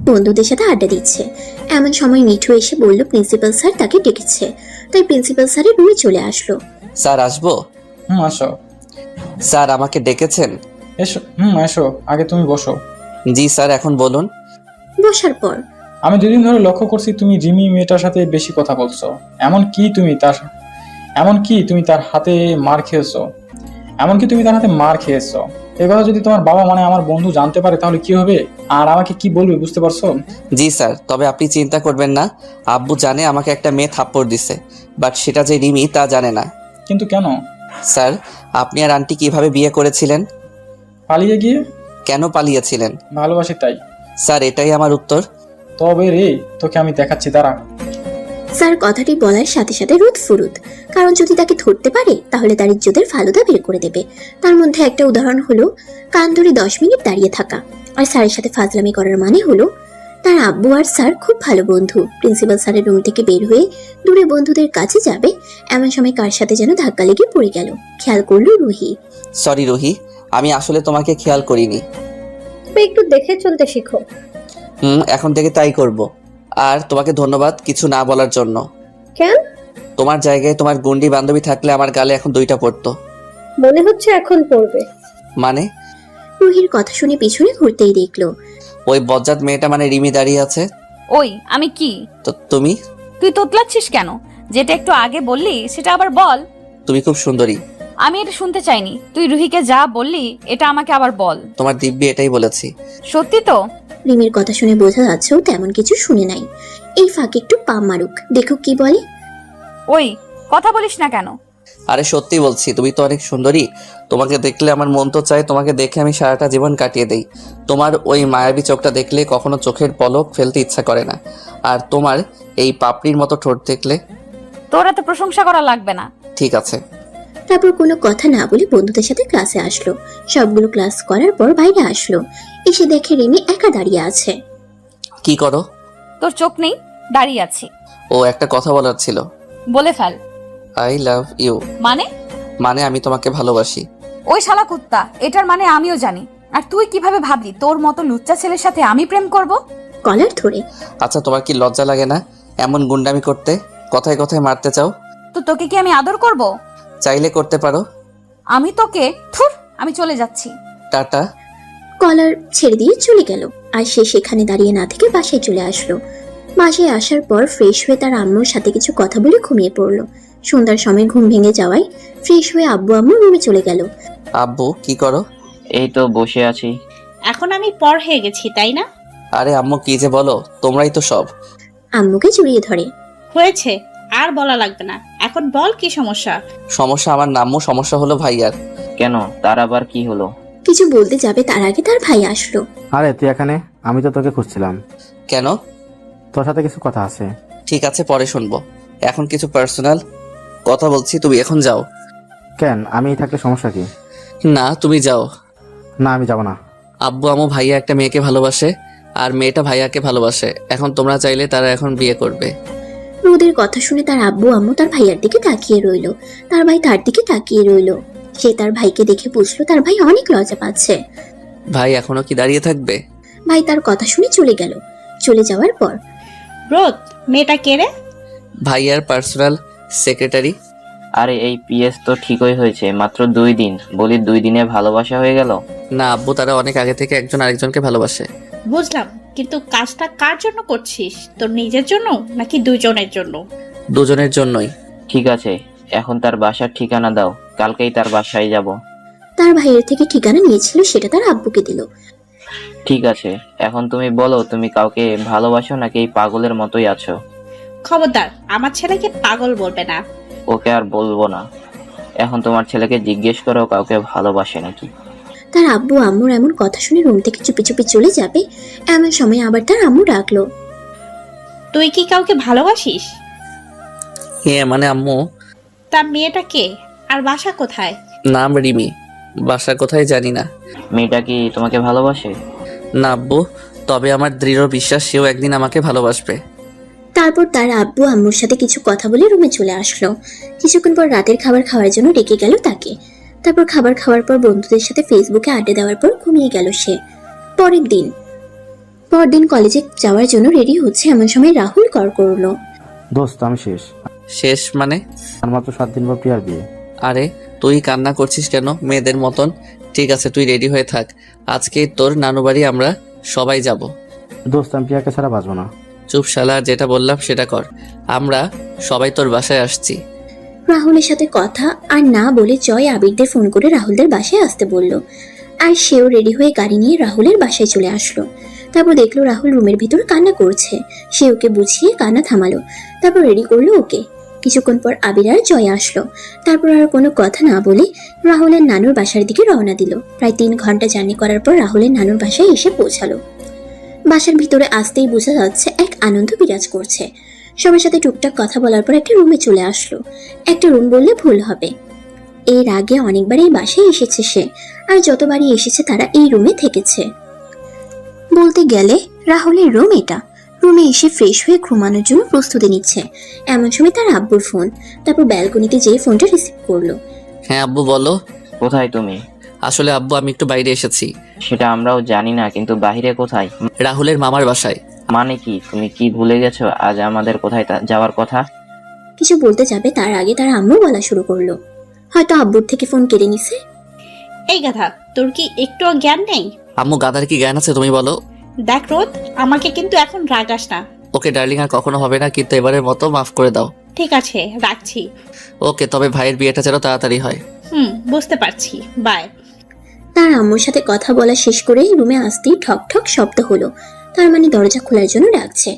বন্ধুদের সাথে আড্ডা দিচ্ছে। এমন সময় মিঠু এসে বলল প্রিন্সিপাল স্যার তাকে ডেকেছে। তাই প্রিন্সিপাল স্যারের রুমে চলে আসলো। স্যার আসবো? আসো। স্যার আমাকে ডেকেছেন? এসো। এসো, আগে তুমি বসো। জি স্যার, এখন বলুন। বসার পর আমি দুদিন ধরে লক্ষ্য করছি তুমি জিমি মেয়েটার সাথে বেশি কথা বলছো। এমনকি তুমি তার হাতে মার খেয়েছো। এই কথা যদি তোমার বাবা মানে আমার বন্ধু জানতে পারে তাহলে কি হবে, আর আমাকে কি বলবে বুঝতে পারছো? জি স্যার, তবে আপনি চিন্তা করবেন না। আব্বু জানে আমাকে একটা মেয়ে থাপ্পড় দিছে, বাট সেটা যে রিমি তা জানে না। কিন্তু কেন? স্যার, আপনি আর আন্টি কিভাবে বিয়ে করেছিলেন? পালিয়ে গিয়ে। কেন পালিয়েছিলেন? ভালোবাসি তাই। স্যার, এটাই আমার উত্তর। তবে রে, তোকে আমি দেখাচ্ছি, দাঁড়া। স্যার কথাটি বলার সাথে সাথে রোদ ফুরুত, কারণ যদি তাকে ধরতে পারে তাহলে তার ইজ্জতের ফালুদা বের করে দেবে। তার মধ্যে একটা উদাহরণ হলো কান ধরে 10 মিনিট দাঁড়িয়ে থাকা। আর স্যারের সাথে ফাজলামি করার মানে হলো তার আব্বু আর স্যার খুব ভালো বন্ধু। প্রিন্সিপাল স্যারের রুম থেকে বের হয়ে দূরে বন্ধুদের কাছে যাবে, এমন সময় কার সাথে যেন ধাক্কা লেগে পড়ে গেল। খেয়াল করলো রুহি। সরি রুহি, আমি আসলে তোমাকে খেয়াল করিনি। তুমি একটু দেখে চলতে শিখো। এখন থেকে তাই করব। আর তোমাকে ধন্যবাদ কিছু না বলার জন্য। কেন? তোমার জায়গায় তোমার গুন্ডি বান্ধবী থাকলে আমার গালে এখন 2টা পড়তো। মনে হচ্ছে এখন পড়বে। মানে? রুহির কথা শুনে পিছনে ঘুরতেই দেখলো ওই বজ্জাত মেয়েটা মানে রিমি দাঁড়িয়ে আছে। ওই আমি কি? তো তুমি? তুই তোতলাচ্ছিস কেন? যেটা একটু আগে বললি সেটা আবার বল। তুমি খুব সুন্দরী। আমি এটা শুনতে চাইনি। তুই রুহিকে যা বললি এটা আমাকে আবার বল। তোমার দিব্যি এটাই বলেছি। সত্যি তো? রিমির কথা শুনে বোঝা যাচ্ছে ও তেমন কিছু শুনে নাই। এই ফাঁকে একটু পা মারুক, দেখুক কি বলে। ওই কথা বলিস না কেন? আরে সত্যি বলছি, তুমি তো অনেক সুন্দরী। তোমাকে দেখলে আমার মন তো চায় তোমাকে দেখে আমি সারাটা জীবন কাটিয়ে দেই। তোমার ওই মায়াবী চোখটা দেখলে কখনো চোখের পলক ফেলতে ইচ্ছা করে না। আর তোমার এই পাপড়ির মতো ঠোঁট দেখলে। তোর এত প্রশংসা করা লাগবে না। ঠিক আছে। তারপর কোনো কথা না বলে বন্ধুদের সাথে ক্লাসে আসলো। সবগুলো ক্লাস করার পর বাইরে আসলো, এসে দেখে রিমি একা দাঁড়িয়ে আছে। কি করো? তোর চোখ নেই? দাঁড়িয়ে আছি। ও একটা কথা বলার ছিল। বলে ফেল। I love you. মানে আমি তোমাকে ভালোবাসি। ওই শালা কুত্তা, এটার মানে আমিও জানি। আর তুই কিভাবে ভাবলি তোর মতো লুচ্চা ছেলের সাথে আমি প্রেম করব? কলার ধরে। আচ্ছা, তোমার কি লজ্জা লাগে না এমন গুন্ডামি করতে? কথায় কথায় মারতে চাও? তো তোকে কি আমি আদর করব? চাইলে করতে পারো। আমি তোকে থুর, আমি চলে যাচ্ছি। টাটা। কলার ছেড়ে দিয়ে চলে গেল। আর সে সেখানে দাঁড়িয়ে না থেকে বাসায় চলে আসলো। বাসায় আসার পর ফ্রেশ হয়ে তার আম্মুর সাথে কিছু কথা বলে ঘুমিয়ে পড়লো। সন্ধ্যার সময় ঘুম ভেঙে যাওয়ায় ফ্রেশ হয়ে আব্বু আম্মু রুমে চলে গেল। আব্বু কি করো? এই তো বসে আছি। এখন আমি পর হয়ে গেছি তাই না? আরে আম্মু কি যে বলো, তোমরাই তো সব। আম্মুকে জড়িয়ে ধরে। হয়েছে, আর বলা লাগবে না। এখন বল কি সমস্যা? সমস্যা আমার না আম্মু, সমস্যা হলো ভাইয়ার। কেন, তার আবার কি হলো? কিছু বলতে যাবে তার আগে তার ভাই আসলো। আরে তুই এখানে? আমি তো তোকে খুঁজছিলাম। কেন? তোর সাথে কিছু কথা আছে। ঠিক আছে, পরে শুনবো। এখন কিছু পার্সোনাল কথা বলছি, তুমি এখন যাও। কেন, আমি থাকলে সমস্যা কি? না, তুমি যাও। না, আমি যাব না। আব্বু আম্মু ভাইয়া একটা মেয়েকে ভালোবাসে, আর মেয়েটা ভাইয়াকে ভালোবাসে। এখন তোমরা চাইলে তারা এখন বিয়ে করবে। রোদের কথা শুনে তার আব্বু আম্মু তার ভাইয়ার দিকে তাকিয়ে রইল। তার ভাই তার দিকে তাকিয়ে রইল। সে তার ভাইকে দেখে বুঝলো তার ভাই অনেক লজ্জা পাচ্ছে। ভাই এখনো কি দাঁড়িয়ে থাকবে? ভাই তার কথা শুনে চলে গেল। চলে যাওয়ার পর রোদ, মেয়েটা কে রে? ভাইয়ার পার্সোনাল সেক্রেটারি। আরে এই পিএস তো ঠিকই হয়েছে, মাত্র 2 দিন। বলি 2 দিনে ভালোবাসা হয়ে গেল? না আব্বু, তারা অনেক আগে থেকে একজন আরেকজনকে ভালোবাসে। বুঝলাম, কিন্তু কাজটা কার জন্য করছিস? তোর নিজের জন্য নাকি দুজনের জন্য? দুজনের জন্যই। ঠিক আছে, এখন তার বাসার ঠিকানা দাও, কালকেই তার বাসায় যাব। তার ভাইয়ের থেকে ঠিকানা নিয়েছিল, সেটা তার আব্বুকে দিল। ঠিক আছে, এখন তুমি বলো, তুমি কাউকে ভালোবাসো নাকি এই পাগলের মতোই আছো? খবরদার, আমার ছেলেকে পাগল বলবে না। ওকে আর বলবো না। এখন তোমার ছেলেকে জিজ্ঞেস করো কাউকে ভালোবাসে নাকি। তার আব্বু আম্মুর এমন কথা শুনে রুম থেকে চুপি চুপি চলে যাবে, এমন সময় আবার তার আম্মু ডাকলো। তুই কি কাউকে ভালোবাসিস? হ্যাঁ মানে আম্মু। তার মেয়েটা কে আর বাসা কোথায়? নাম রিমি, বাসা কোথায় জানি না। মেয়েটা কি তোমাকে ভালোবাসে? না আব্বু, তবে আমার দৃঢ় বিশ্বাস সেও একদিন আমাকে ভালোবাসবে। তারপর তার আব্বু আম্মুর সাথে কিছু কথা বলে রুমে চলে আসলো। কিছুক্ষণ পর রাতের খাবার খাওয়ার জন্য ডেকে গেল তাকে। তারপর খাবার খাওয়ার পর বন্ধুদের সাথে ফেসবুকে আড্ডা দেওয়ার পর ঘুমিয়ে গেল সে। পরদিন কলেজে যাওয়ার জন্য রেডি হচ্ছে এমন সময় রাহুল কল করলো। দোস্ত আমি শেষ। শেষ মানে? আর মাত্র 7 দিন পর প্রিয়ার বিয়ে। আরে তুই কান্না করছিস কেন মেয়েদের মতন? ঠিক আছে তুই রেডি হয়ে থাক, আজকে তোর নানু বাড়ি আমরা সবাই যাব। দোস্ত আমি প্রিয়াকে ছাড়া বাঁচবো না। চুপ শালা, যেটা বললাম সেটা কর, আমরা সবাই তোর বাসায় আসছি। রাহুলের সাথে কথা আর না বলে জয় আবিরদের ফোন করে রাহুলদের বাসায় আসতে বলল। আর সেও রেডি হয়ে গাড়ি নিয়ে রাহুলের বাসায় চলে আসলো। তারপর দেখলো রাহুল রুমের ভিতর কান্না করছে। সে ওকে বুঝিয়ে কান্না থামালো, তারপর রেডি করলো ওকে। কিছুক্ষণ পর আবির আর জয় আসলো। তারপর আর কোনো কথা না বলে রাহুলের নানুর বাসার দিকে রওনা দিল। প্রায় 3 ঘন্টা জার্নি করার পর রাহুলের নানুর বাসায় এসে পৌঁছালো। বাসার ভিতরে আসতেই বোঝা যাচ্ছে এক আনন্দ বিরাজ করছে। সবার সাথে টুকটাক কথা বলার পর একটা রুমে চলে আসলো। একটা রুম বললে ভুল হবে, এর আগে অনেকবার এই বাসায় এসেছে সে, আর যতবারই এসেছে তারা এই রুমে থেকেছে। বলতে গেলে রাহুলের রুম এটা। রুমে এসে ফ্রেশ হয়ে ঘুমানোর জন্য প্রস্তুতি নিচ্ছে। এমন সময় তার আব্বুর ফোন। তারপর ব্যালকনিতে যেয়ে ফোনটা রিসিভ করলো। হ্যাঁ আব্বু বলো। কোথায় তুমি? আসলে আব্বু আমি একটু বাইরে এসেছি। সেটা আমরাও জানি না, কিন্তু বাহিরে কোথায়? রাহুলের মামার বাসায়। মানে কি, তুমি কি ভুলে গেছো আজ আমাদের কোথায় যাওয়ার কথা? কিছু বলতে যাবে তার আগে তার আম্মু বলা শুরু করলো। হয়তো আব্বুর থেকে ফোন কেড়ে নিছে। এই গাধা, তোর কি একটুও জ্ঞান নেই? আম্মু গাদার কি জ্ঞান আছে তুমি বলো? দেখ রোদ, আমাকে কিন্তু এখন রাগাস না। ওকে ডার্লিং, আর কখনো হবে না, কিন্তু এবারের মতো মাফ করে দাও। ঠিক আছে, রাখছি। ওকে, তবে ভাইয়ের বিয়েটা যেন তাড়াতাড়ি হয়। বুঝতে পারছি, বাই। তার আম্মুর সাথে কথা বলা শেষ করে রুমে আসতেই ঠক ঠক শব্দ হলো। তার মানে দরজা খোলার জন্য ডাকছে।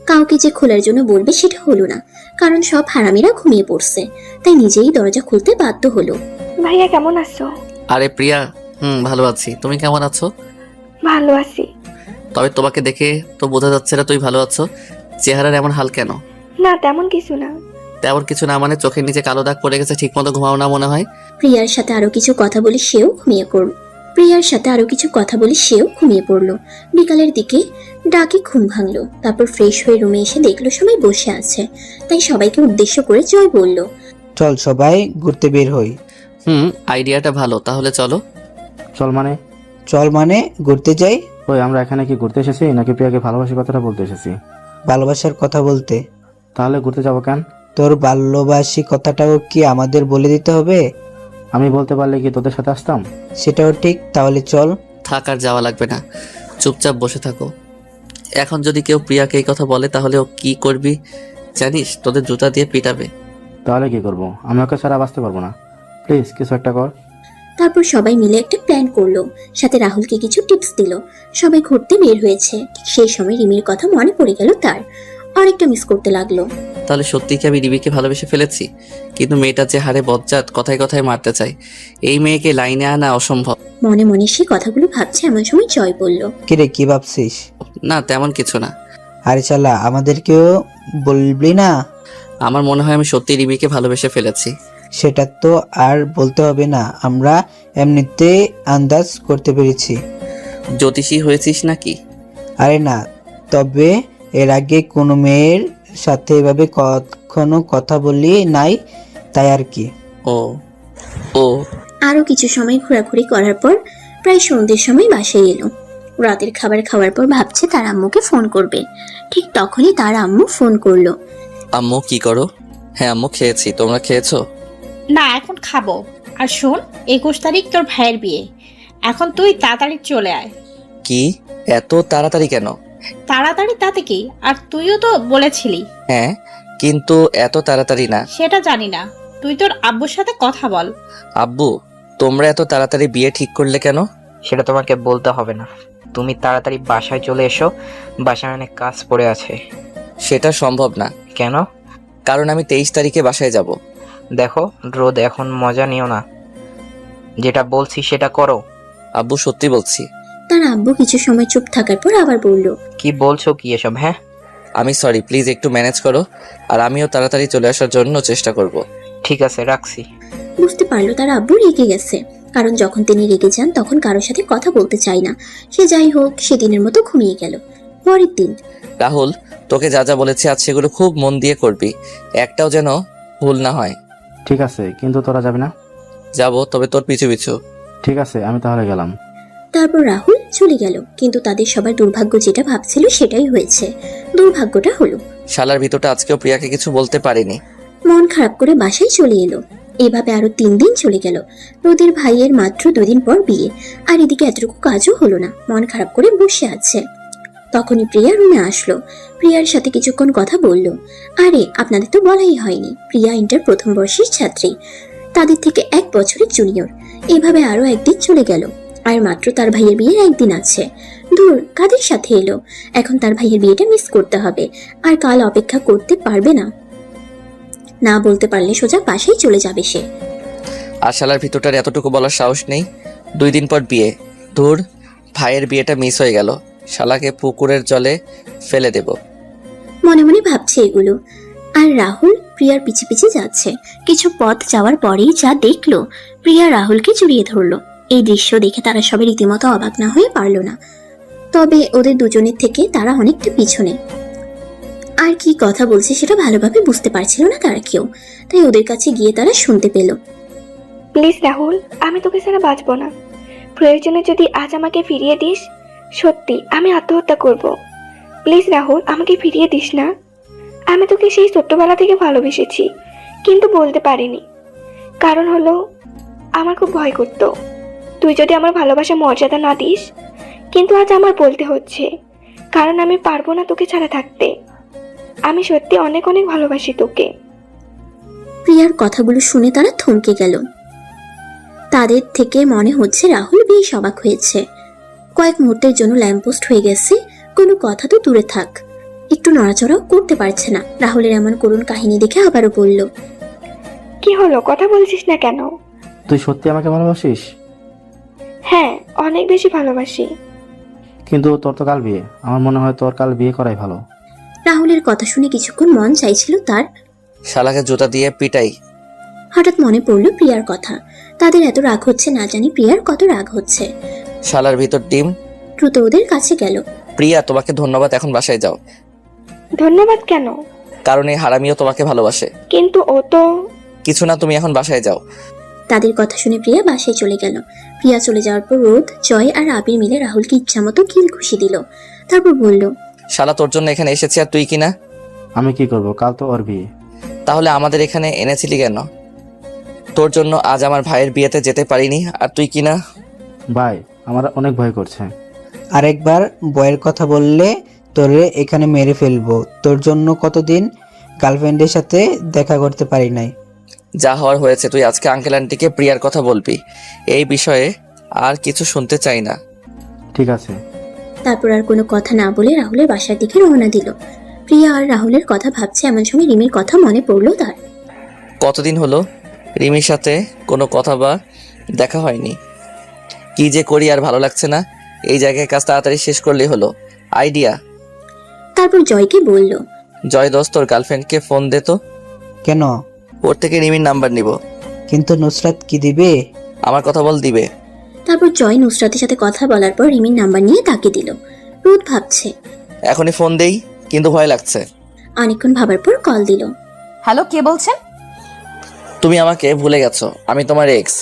কাউকে যে খোলার জন্য বলবে সেটা হলো না, কারণ সব হারামিরা ঘুমিয়ে পড়ছে। তাই নিজেই দরজা খুলতে বাধ্য হলো। ভাইয়া কেমন আছো? আরে প্রিয়া, ভালো আছি, তুমি কেমন আছো? ভালো আছি। তবে তোমাকে দেখে তো বোঝা যাচ্ছে না তুই ভালো আছো। চেহারার এমন হাল কেন? না তেমন কিছু না। তেমন কিছু না মানে চোখের নিচে কালো দাগ পড়ে গেছে, ঠিক মতো ঘুমাও না মনে হয়। প্রিয়ার সাথে আরো কিছু কথা বলে সেও ঘুমিয়ে পড়লো। বিকালের দিকে ডাকে ঘুম ভাঙলো। তারপর ফ্রেশ হয়ে রুমে এসে দেখলো সবাই বসে আছে। তাই সবাইকে উদ্দেশ্য করে জয় বলল, চল সবাই ঘুরতে বের হই। আইডিয়াটা ভালো, তাহলে চলো। চল মানে? চল মানে ঘুরতে যাই। ওই আমরা এখানে কি ঘুরতে এসেছি নাকি প্রিয়াকে ভালোবাসি কথাটা বলতে এসেছি? ভালোবাসার কথা বলতে। তাহলে ঘুরতে যাবো কেন? তোর ভালোবাসি কথাটাও কি আমাদের বলে দিতে হবে? আমি বলতে পারলে কি তোদের সাথে আসতাম? সেটাও ঠিক, তাহলে চল। থাক, আর যাওয়া লাগবে না, চুপচাপ বসে থাকো। এখন যদি কেউ প্রিয়াকে এই কথা বলে তাহলে ও কি করবি জানিস? তোদের জুতা দিয়ে পিটাবে। তাহলে কি করব? আমি ওকে ছাড়া বাঁচতে পারবো না। প্লিজ কিছু একটা কর। তারপর সবাই মিলে একটা প্ল্যান করলো। সাথে রাহুলকে কিছু টিপস দিল। সবাই ঘুরতে বের হয়েছে। ঠিক সেই সময় রিমির কথা মনে পড়ে গেল তার। অনেকটা মিস করতে লাগলো। তাহলে সত্যি কি আমি রিমিকে ভালোবেসে ফেলেছি? কিন্তু মেয়েটা যে হারে বজ্জাত, কথায় কথায় মারতে চাই। এই মেয়েকে লাইনে আনা অসম্ভব। মনে মনে সে কথাগুলো ভাবছে এমন সময় জয় বলল, কিরে কি ভাবছিস? না তেমন কিছু না। আরে শালা, আমাদেরকেও বলবি না? আমার মনে হয় আমি সত্যি রিমিকে ভালোবেসে ফেলেছি। সেটা তো আর বলতে হবে না, আমরা এমনিতে আন্দাজ করতে পেরেছি। জ্যোতিষী হয়েছিস নাকি? আরে না, তবে এর আগে কোনো মেয়ের সাথে এভাবে কখনো কথা বলি নাই, তাই আর কি। ও ও আরো কিছু সময় ঘোরাঘুরি করার পর প্রায় সন্ধ্যের সময় বাসায় এলো। রাতের খাবার খাওয়ার পর ভাবছে তার আম্মুকে ফোন করবে। ঠিক তখনই তার আম্মু ফোন করলো। আম্মু কি করো? হ্যাঁ আম্মু খেয়েছি, তোমরা খেয়েছো? না, এখন খাবো। আর শোন, 21 তারিখ তোর ভাইয়ের বিয়ে। এখন তুই তাড়াতাড়ি চলে আয়। কি এত তাড়াতাড়ি কেন? তাড়াতাড়ি তাতে কি, আর তুইও তো বলেছিলি। হ্যাঁ কিন্তু এত তাড়াতাড়ি না। সেটা জানি না, তুই তোর আব্বুর সাথে কথা বল। আব্বু, তোমরা এত তাড়াতাড়ি বিয়ে ঠিক করলে কেন? সেটা তোমাকে বলতে হবে না, তুমি তাড়াতাড়ি বাসায় চলে এসো, বাসায় অনেক কাজ পড়ে আছে। সেটা সম্ভব না। কেন? কারণ আমি 23 তারিখে বাসায় যাব। দেখো রোদ, এখন মজা নিও না, যেটা বলছি সেটা করো। আব্বু সত্যি বলছি। তার আব্বু কিছু সময় চুপ থাকার পর আবার বলল, কি বলছো কি এসব? হ্যাঁ আমি সরি, প্লিজ একটু ম্যানেজ করো। আর আমিও তাড়াতাড়ি চলে আসার জন্য চেষ্টা করব। ঠিক আছে, রাখছি। বুঝতে পারলো তার আব্বু রেগে গেছে। কারণ যখন তিনি রেগে যান তখন কারোর সাথে কথা বলতে চায় না। সে যাই হোক, সেদিনের মতো ঘুমিয়ে গেল। পরের দিন রাহুল, তোকে যা যা বলেছি আজ সেগুলো খুব মন দিয়ে করবি, একটাও যেন ভুল না হয়। ঠিক আছে, কিন্তু তোরা যাবি না? যাব, তবে তোর পিছু পিছু। ঠিক আছে, আমি তাহলে গেলাম। তারপর রাহুল চলে গেল, কিন্তু তাদের সবার দুর্ভাগ্য যেটা ভাবছিল সেটাই হয়েছে। দুর্ভাগ্যটা হলো শালার ভিতরটা আজকেও প্রিয়াকে কিছু বলতে পারিনি। মন খারাপ করে বাসায় চলে এলো। এভাবে আরো 3 দিন চলে গেল। রোদের ভাইয়ের মাত্র 2 দিন পর বিয়ে, আর এদিকে এতটুকু কাজও হলো না। মন খারাপ করে বসে আছে। তখনই প্রিয়া রুমে আসলো। প্রিয়ার সাথে কিছুক্ষণ কথা বলল। আরে আপনাদের তো বলাই হয়নি, প্রিয়া ইন্টার প্রথম বর্ষের ছাত্রী, তাদের থেকে 1 বছরের জুনিয়র। এভাবে আরো একদিন চলে গেল, আর মাত্র তার ভাইয়ের বিয়ের 1 দিন আছে। দূর, কাদের সাথে এলো? এখন তার ভাইয়ের বিয়েটা মিস করতে হবে, আর কাল অপেক্ষা করতে পারবে না। না বলতে পারলে সোজা বাসায় চলে যাবে সে। আর শালার ভিতরটার এতটুকু বলার সাহস নেই। 2 দিন পর বিয়ে। ধুর, ভাইয়ের বিয়েটা মিস হয়ে গেল। শালাকে পুকুরের জলে ফেলে দেব। মনে মনে ভাবছে এগুলো। আর রাহুল প্রিয়ার পিছে পিছে যাচ্ছে। কিছু পথ যাওয়ার পরেই যা দেখলো, প্রিয়া রাহুলকে জড়িয়ে ধরলো। এই দৃশ্য দেখে তারা সবাই রীতিমতো অবাক না হয়ে পারল না। তবে ওদের দুজনের থেকে তারা অনেকটা পিছনে। আর কি কথা বলছে সেটা ভালোভাবে বুঝতে পারছিল না তারা কেউ, তাই ওদের কাছে গিয়ে তারা শুনতে পেল। প্লিজ রাহুল, আমি তোকে ছাড়া বাঁচবো না। প্রয়োজনে যদি আজ আমাকে ফিরিয়ে দিস, সত্যি আমি আত্মহত্যা করব। প্লিজ রাহুল, আমাকে ফিরিয়ে দিস না। আমি তোকে সেই ছোট্টবেলা থেকে ভালোবেসেছি, কিন্তু বলতে পারিনি। কারণ হলো আমার খুব ভয় করতো তুই যদি আমার ভালোবাসা মর্যাদা না দিস। কিন্তু আজ আমার বলতে হচ্ছে, কারণ আমি পারবো না তোকে ছাড়া থাকতে। আমি সত্যি অনেক অনেক ভালোবাসি তোকে। প্রিয়ার কথাগুলো শুনে তারা থমকে গেল। তাদের থেকে মনে হচ্ছে রাহুল বেশ অবাক হয়েছে। কয়েক মুহূর্তের জন্য ল্যাম্পপোস্ট হয়ে গেছে। কোনো কথা তো দূরে থাক, একটু নড়াচড়াও করতে পারছে না। রাহুলের এমন করুণ কাহিনী দেখে আবারও বলল, কি হলো, কথা বলছিস না কেন? তুই সত্যি আমাকে ভালোবাসিস? হ্যাঁ, অনেক বেশি ভালোবাসি। কিন্তু তোর তো কাল বিয়ে, আমার মনে হয় তোর কাল বিয়ে করাই ভালো। রাহুলের কথা শুনে কিছুক্ষণ মন চাইছিল তার। শালাকে জুতা দিয়ে পিটাই। হঠাৎ মনে পড়লো প্রিয়ার কথা। তাদের এত রাগ হচ্ছে না জানি প্রিয়ার কত রাগ হচ্ছে। শালার ভিতর ডিম। দ্রুত ওদের কাছে গেল। প্রিয়া, তোমাকে ধন্যবাদ, এখন বাসায় যাও। ধন্যবাদ কেন? কারণ এই হারামিও তোমাকে ভালোবাসে। কিন্তু ও তো। কিছু না, তুমি এখন বাসায় যাও। তাদের কথা শুনে প্রিয়া বাসায় চলে গেল। প্রিয়া চলে যাওয়ার পর রোদ, জয় আর আবির মিলে রাহুলকে ইচ্ছামতো কিল খুশি দিল। তারপর বলল, শালা তোর জন্য এখানে এসেছি, আর তুই কিনা? আমি কি করব, কাল তো ওর বিয়ে। তাহলে আমাদের এখানে এনেছিলি কেন? তোর জন্য আজ আমার ভাইয়ের বিয়েতে যেতে পারিনি, আর তুই কিনা? ভাই, আমার অনেক ভয় করছে। আরেকবার বয়ের কথা বললে তোরে এখানে মেরে ফেলবো। তোর জন্য কতদিন গার্লফ্রেন্ডের সাথে দেখা করতে পারি নাই। যা হওয়ার হয়েছে, তুই আজকে আঙ্কেল আন্টিকে প্রিয়ার কথা বলবি। এই বিষয়ে আর কিছু শুনতে চাই না। ঠিক আছে। তারপর আর কোনো কথা না বলে রাহুলের বাসার দিকে রওনা দিল। প্রিয়া আর রাহুলের কথা ভাবছে, এমন সময় রিমির কথা মনে পড়লো তার। কতদিন হলো রিমির সাথে কোনো কথা বা দেখা হয়নি। কি যে করি আর ভালো লাগছে না। এই জায়গায় কাজ তাড়াতাড়ি শেষ করলেই হলো। আইডিয়া। তারপর জয়কে বলল, জয় দোস্ত, তোর গার্লফ্রেন্ডকে ফোন দে তো। কেন? ওর থেকে রিমির নাম্বার নিব। কিন্তু নুসরাত কি দিবে? আমার কথা বল, দিবে। তারপর জয় নুসরাতের সাথে কথা বলার পর রিমির নাম্বার নিয়ে তাকে দিল। রোদ ভাবছে। এখনই ফোন দেই, কিন্তু ভয় লাগছে। অনেকক্ষণ ভাবার পর কল দিল। হ্যালো, কে বলছেন? তুমি আমাকে ভুলে গেছো, আমি তোমার এক্স।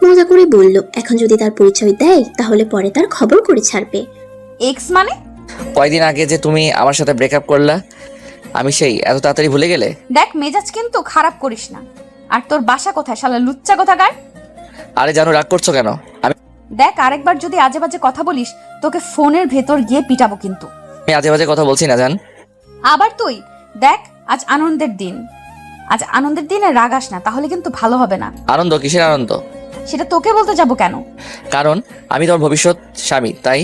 মজা করে বলল, এখন যদি তার পরিচয় দেয় তাহলে পরে তার খবর করে ছাড়বে। এক্স মানে? কয়দিন আগে যে তুমি আমার সাথে ব্রেকআপ করলা, আমি সেই এত তাড়াতাড়ি ভুলে গেলে? দেখ, মেজাজ কিন্তু খারাপ করিস না। আর তোর বাসা কোথায় শালা লুচ্চা কোথাকার? আরে জানো, রাগ করছো কেন? দেখ, আরেকবার যদি আজে বাজে কথা বলিস তোকে ফোনের ভেতর গিয়ে পিটাবো কিন্তু। আমি আজে বাজে কথা বলছি না জান। আবার তুই দেখ, আজ আনন্দের দিন। আজ আনন্দের দিনে রাগাস না, তাহলে কিন্তু ভালো হবে না। আনন্দ? কিসের আনন্দ? সেটা তোকে বলতে যাব কেন? কারণ আমি তোমার ভবিষ্যৎ স্বামী, তাই।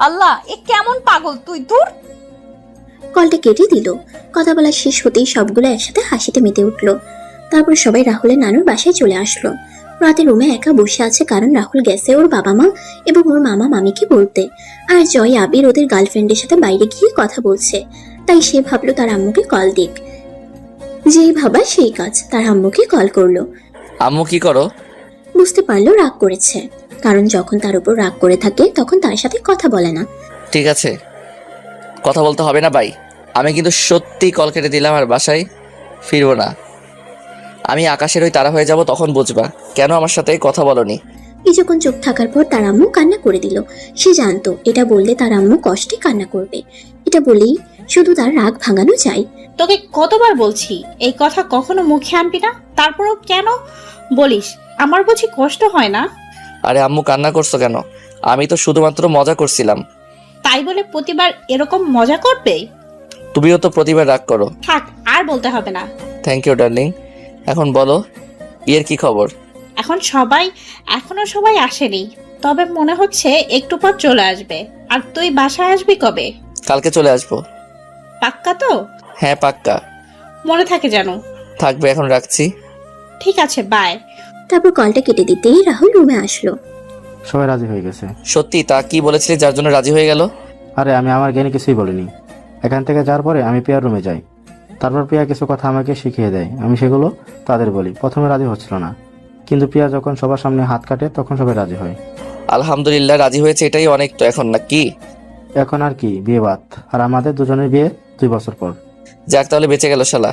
আল্লাহ, এ কেমন পাগল তুই! দূর। কলটা কেটে দিল। কথা বলা শেষ হতেই সবগুলো একসাথে হাসিতে মেতে উঠল। তারপর সবাই রাহুলের নানুর বাসায় চলে আসলো। রাতে রুমে একা বসে আছে, কারণ রাহুল গেছে ওর বাবা মা এবং ওর মামা মামিকে বলতে। আর জয় আবির ওদের গার্লফ্রেন্ডের সাথে বাইরে গিয়ে কথা বলছে, তাই সে ভাবলো তার আম্মুকে কল দিক। যেই ভাবা সেই কাজ, তার আম্মুকে কল করলো। আম্মু কি করো? বুঝতে পারলো রাগ করেছে, কারণ যখন তার উপর রাগ করে থাকে তখন তার সাথে কথা বলে না। ঠিক আছে, কথা বলতে হবে না ভাই। আমি কিন্তু সত্যি কল কেটে দিলাম, আর বাসায় ফিরবো না। আমি আকাশের ওই তারা হয়ে যাব, তখন বুঝবা কেন আমার সাথে কথা বলনি। কিছুক্ষণ চুপ থাকার পর তার আম্মু কান্না করে দিল। সে জানতো এটা বললে তার আম্মু কষ্টে কান্না করবে, এটা বলেই শুধু তার রাগ ভাঙানো যায়। তোকে কতবার বলছি এই কথা কখনো মুখে আনবি না, তারপরও কেন বলিস? আমার বুঝি কষ্ট হয় না? আরে আম্মু কান্না করছো কেন? আমি তো শুধুমাত্র মজা করছিলাম। তাই বলে প্রতিবার এরকম মজা করবে? তুমিও তো প্রতিবার রাগ করো। থাক, আর বলতে হবে না। Thank you darling. এখন বলো, বিয়ের কি খবর? এখনো সবাই আসেনি, তবে মনে হচ্ছে একটু পর চলে আসবে। আর তুই বাসায় আসবি কবে? কালকে চলে আসবো। পাক্কা তো? হ্যাঁ পাক্কা। মনে থাকে জানো। থাকবে, এখন রাখছি। ঠিক আছে, বাই। তারপর কলটা কেটে দিতেই রাহুল রুমে আসলো। সবাই রাজি হয়ে গেছে। সত্যি? তা কি বলেছিলি যার জন্য রাজি হয়ে গেল? আরে আমি আমার জ্ঞানে কিছুই বলিনি। এখান থেকে যাওয়ার পরে আমি প্রিয়ার রুমে যাই, তারপর প্রিয়া কিছু কথা আমাকে শিখিয়ে দেয়, আমি সেগুলো তাদের বলি। প্রথমে রাজি হচ্ছিল না, কিন্তু প্রিয়া যখন সবার সামনে হাত কাটে তখন সবাই রাজি হয়। আলহামদুলিল্লাহ, রাজি হয়েছে, এটাই অনেক তো এখন, না কি? এখন আর কি, বিয়ে বাদ। আর আমাদের দুজনের বিয়ে 2 বছর পর। যাক, তাহলে বেঁচে গেল শালা।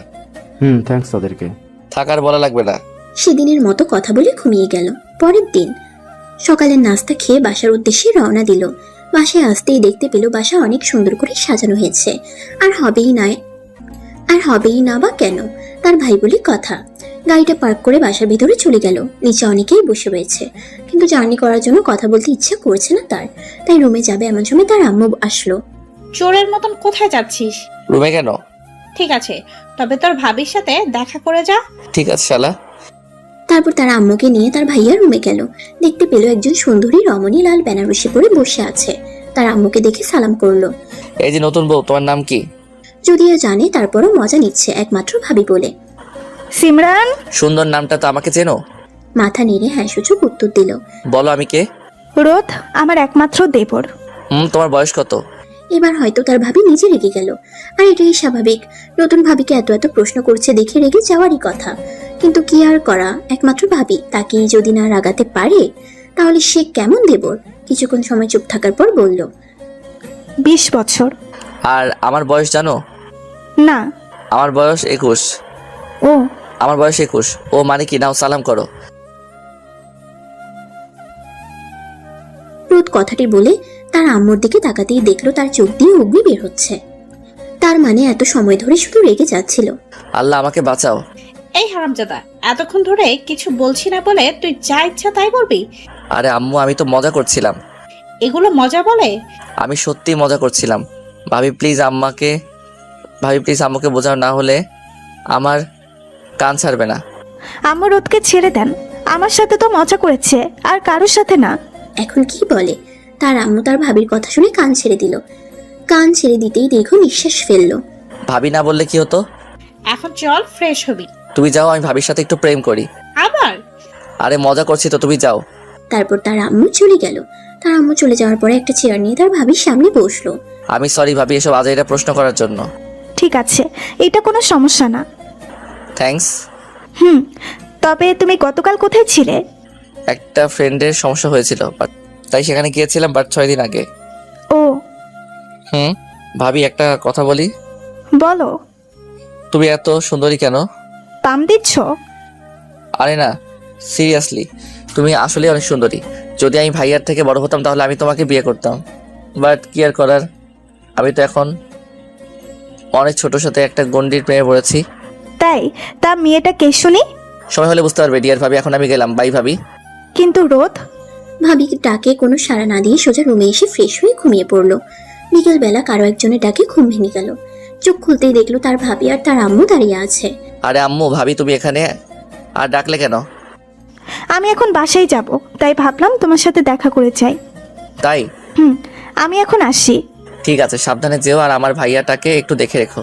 থ্যাঙ্কস তোদেরকে। থাকার বলা লাগবে না। সেদিনের মতো কথা বলে ঘুমিয়ে গেল। পরের দিন সকালের নাস্তা খেয়ে বাসার উদ্দেশ্যে রওনা দিল। বাসায় আসতেই দেখতে পেল বাসা অনেক সুন্দর করে সাজানো হয়েছে। আর হবেই না বা কেন, তার ভাই বলে কথা। গাড়িটা পার্ক করে বাসার ভিতরে চলে গেল। নিচে অনেকেই বসে রয়েছে, কিন্তু জার্নি করার জন্য কথা বলতে ইচ্ছে করছে না তার। তাই রুমে যাবে এমন সময় তার আম্মু আসলো। চোরের মতন কোথায় যাচ্ছিস? রুমে কেন? ঠিক আছে, তবে তোর ভাবির সাথে দেখা করে যা। ঠিক আছে শালা। তারপর তার আম্মুকে নিয়ে তার ভাইয়া রুমে গেল। দেখতে পেল একজন সুন্দরী রমণী লাল বেনারসি পরে বসে আছে। তার আম্মুকে দেখে সালাম করলো। এই যে নতুন বউ, তোমার নাম কি? যদিও জানে তারপরও মজা নিচ্ছে, একমাত্র ভাবি বলে। সিমরান। সুন্দর নামটা তো, আমাকে চেনো? মাথা নেড়ে হ্যাঁ সূচক উত্তর দিল। বলো আমি কে? রোদ, আমার একমাত্র দেবর। তোমার বয়স কত? এবার হয়তো তার ভাবি নিজে রেগে গেল। আর এটাই স্বাভাবিক, নতুন ভাবিকে এত এত প্রশ্ন করছে দেখে রেগে যাওয়ারই কথা। কিন্তু কি আর করা, একমাত্র ভাবি, তাকেই যদি না রাগাতে পারে তাহলে সে কেমন দেবর। কিছুক্ষণ সময় চুপ থাকার পর বলল, 20 বছর। আর আমার বয়স জানো? না। আমার বয়স 21। ও। আমার বয়স 21। ও মানে কি? নাও সালাম করো। রোদ কথাটি বলে তার আম্মুর দিকে তাকাতেই দেখলো তার চোখ দিয়ে অগ্নি বের হচ্ছে। তার মানে এত সময় ধরে শুধু রেগে যাচ্ছিল। আল্লাহ আমাকে বাঁচাও। এই হারামজাদা, এতক্ষণ ধরে কিছু বলছি না বলে তুই যা ইচ্ছা তাই বলবি? আরে আম্মু, আমি তো মজা করছিলাম। এগুলো মজা বলে? আমি সত্যি মজা করছিলাম। ভাবি প্লিজ আম্মুকে বোঝাও, না হলে আমার কান ছাড়বে না। আম্মু রোদকে ছেড়ে দেন, আমার সাথে তো মজা করেছে, আর কারোর সাথে না। এখন কি বলে? তার আম্মু তার ভাবির কথা শুনে কান ছেড়ে দিল। কান ছেড়ে দিতেই দীর্ঘ নিঃশ্বাস ফেললো। ভাবি না বললে কি হতো? এখন চল ফ্রেশ হবি। তুমি যাও, আমি ভাবির সাথে একটু প্রেম করি। আবার? আরে মজা করছি তো, তুমি যাও। তারপর তার আম্মু চলে গেল। তার আম্মু চলে যাওয়ার পরে একটা চেয়ার নিয়ে তার ভাবির সামনে বসলো। আমি সরি ভাবি এসব আজাইরা প্রশ্ন করার জন্য। ঠিক আছে, এটা কোনো সমস্যা না। থ্যাঙ্কস। তবে তুমি গতকাল কোথায় ছিলে? একটা ফ্রেন্ডের সমস্যা হয়েছিল, তাই সেখানে গিয়েছিলাম, বাট 6 দিন আগে। ও। ভাবি একটা কথা বলি। বলো। তুমি এত সুন্দরী কেন? পাম দিচ্ছ? আরে না, সিরিয়াসলি, তুমি আসলে অনেক সুন্দরী। যদি আমি ভাইয়ার থেকে বড় হতাম তাহলে আমি তোমাকে বিয়ে করতাম, বাট কি আর করার, আমি তো এখন অনেক ছোট সাথে একটা গন্ডির প্রেমে পড়েছি। তাই? তা মেয়েটা কে শুনি? সময় হলে বুঝতে পারবে ডিয়ার ভাবি। এখন আমি গেলাম, বাই ভাবি। কিন্তু রোদ। ভাবি ডাকে কোনো সাড়া না দিয়ে সোজা রুমে এসে ফ্রেশ হয়ে ঘুমিয়ে পড়লো। বিকেলবেলা কারো একজনের ডাকে ঘুম ভেঙে গেল। চোখ খুলতেই দেখলো তার ভাবি আর তার আম্মু দাঁড়িয়ে আছে। আরে আম্মু, ভাবি তুমি এখানে? আর ডাকলে কেন? আমি এখন বাসায় যাব, তাই ভাবলাম তোমার সাথে দেখা করে যাই। তাই? আমি এখন আসি। ঠিক আছে, সাবধানে যেও, আর আমার ভাইয়াটাকে একটু দেখে রেখো।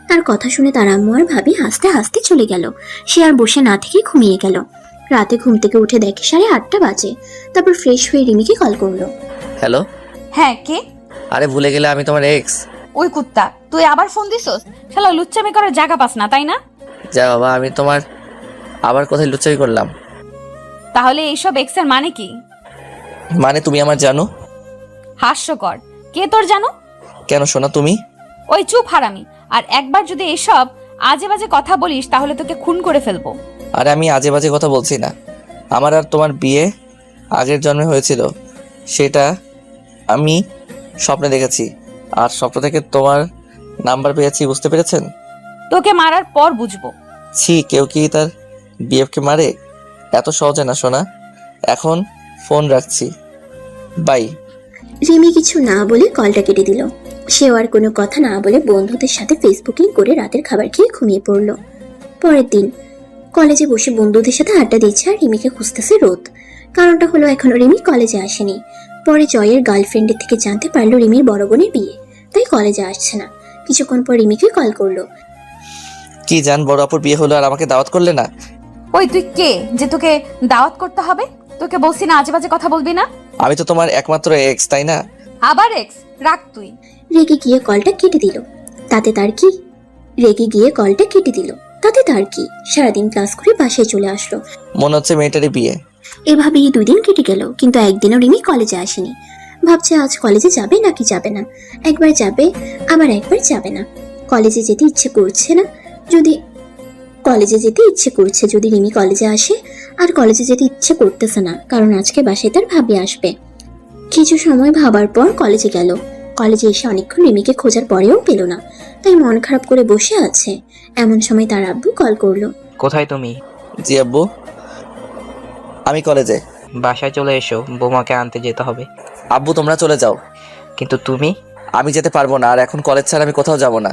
তার কথা শুনে তার আম্মু আর ভাবি হাসতে হাসতে চলে গেল। সে আর বসে না থেকে ঘুমিয়ে গেল। রাতে ঘুম থেকে উঠে দেখে 8:30 বাজে। তারপর ফ্রেশ হয়ে রিমিকে কল করলো। হ্যালো। হ্যাঁ, কে? আরে ভুলে গেলে, আমি তোমার এক্স। ওই কুত্তা, তুই আবার ফোন দিছস? শালা লুচ্চামি করার জায়গা পাস না, তাই না? যা বাবা, আমি তোমার আবার কোথায় লুচ্চামি করলাম? তাহলে এইসব এক্সের মানে কি? মানে তুমি আমার জানো। হাস্যকর। কে তোর জানো? কেন শোনা তুমি? ওই চুপ হারামি। আর একবার যদি এসব আজে বাজে কথা বলিস তাহলে তোকে খুন করে ফেলবো। আরে আমি আজে বাজে কথা বলছি না। আমার আর তোমার বিয়ে আগের জন্মে হয়েছিল, সেটা আমি স্বপ্নে দেখেছি। আর স্বপ্ন থেকে তোমার নাম্বার পেয়েছি, বুঝতে পেরেছেন? তোকে মারার পর বুঝবো। ছি, কেউ কি তার বিএফকে মারে? এত সহজে না শোনা। এখন ফোন রাখছি, বাই। রিমি কিছু না বলে কলটা কেটে দিল। সেও আর কোনো কথা না বলে বন্ধুদের সাথে ফেসবুকিং করে রাতের খাবার খেয়ে ঘুমিয়ে পড়ল। পরের দিন কলেজে বসে বন্ধুদের সাথে আড্ডা দিচ্ছে আর রিমিকে খুঁজতেছে রোদ। কারণটা হলো এখনো রিমি কলেজে আসেনি। পরে জয়ের গার্লফ্রেন্ডের থেকে জানতে পারলো রিমির বড় বোনের বিয়ে, তাই কলেজে আসছে না। কিছুক্ষণ পর রিমিকে কল করলো। কি জান, বড় আপুর বিয়ে হলো আর আমাকে দাওয়াত করলে না? ওই তুই কে যে তোকে দাওয়াত করতে হবে? তোকে বলছি না আজে বাজে কথা বলবি না। আমি তো তোমার একমাত্র এক্স, তাই না? আবার এক্স? রাখ তুই। রেগে গিয়ে কলটা কেটে দিল। তাতে তার কি? সারাদিন ক্লাস করে বাসায় চলে আসলো। মনে হচ্ছে মেয়েটারই বিয়ে। এভাবেই 2 দিন কেটে গেল, কিন্তু একদিনও রিমি কলেজে আসেনি। ভাবছে আজ কলেজে যাবে নাকি যাবে না। একবার যাবে, আবার একবার যাবে না। কলেজে যেতে ইচ্ছে করছে যদি রিমি কলেজে আসে, আর কলেজে যেতে ইচ্ছে করতেছে না, কারণ আজকে বাসায় তার ভাবি আসবে। কিছু সময় ভাবার পর কলেজে গেল। কলেজে এসে অনেকক্ষণ রিমিকে খোঁজার পরেও পেল না, তাই মন খারাপ করে বসে আছে। এমন সময় তার আব্বু কল করলো। কোথায় তুমি? জি আব্বু, আমি কলেজে। বাসায় চলে এসো, বৌমাকে আনতে যেতে হবে। আব্বু তোমরা চলে যাও। কিন্তু তুমি? আমি যেতে পারবো না, আর এখন কলেজ ছাড়া আমি কোথাও যাব না।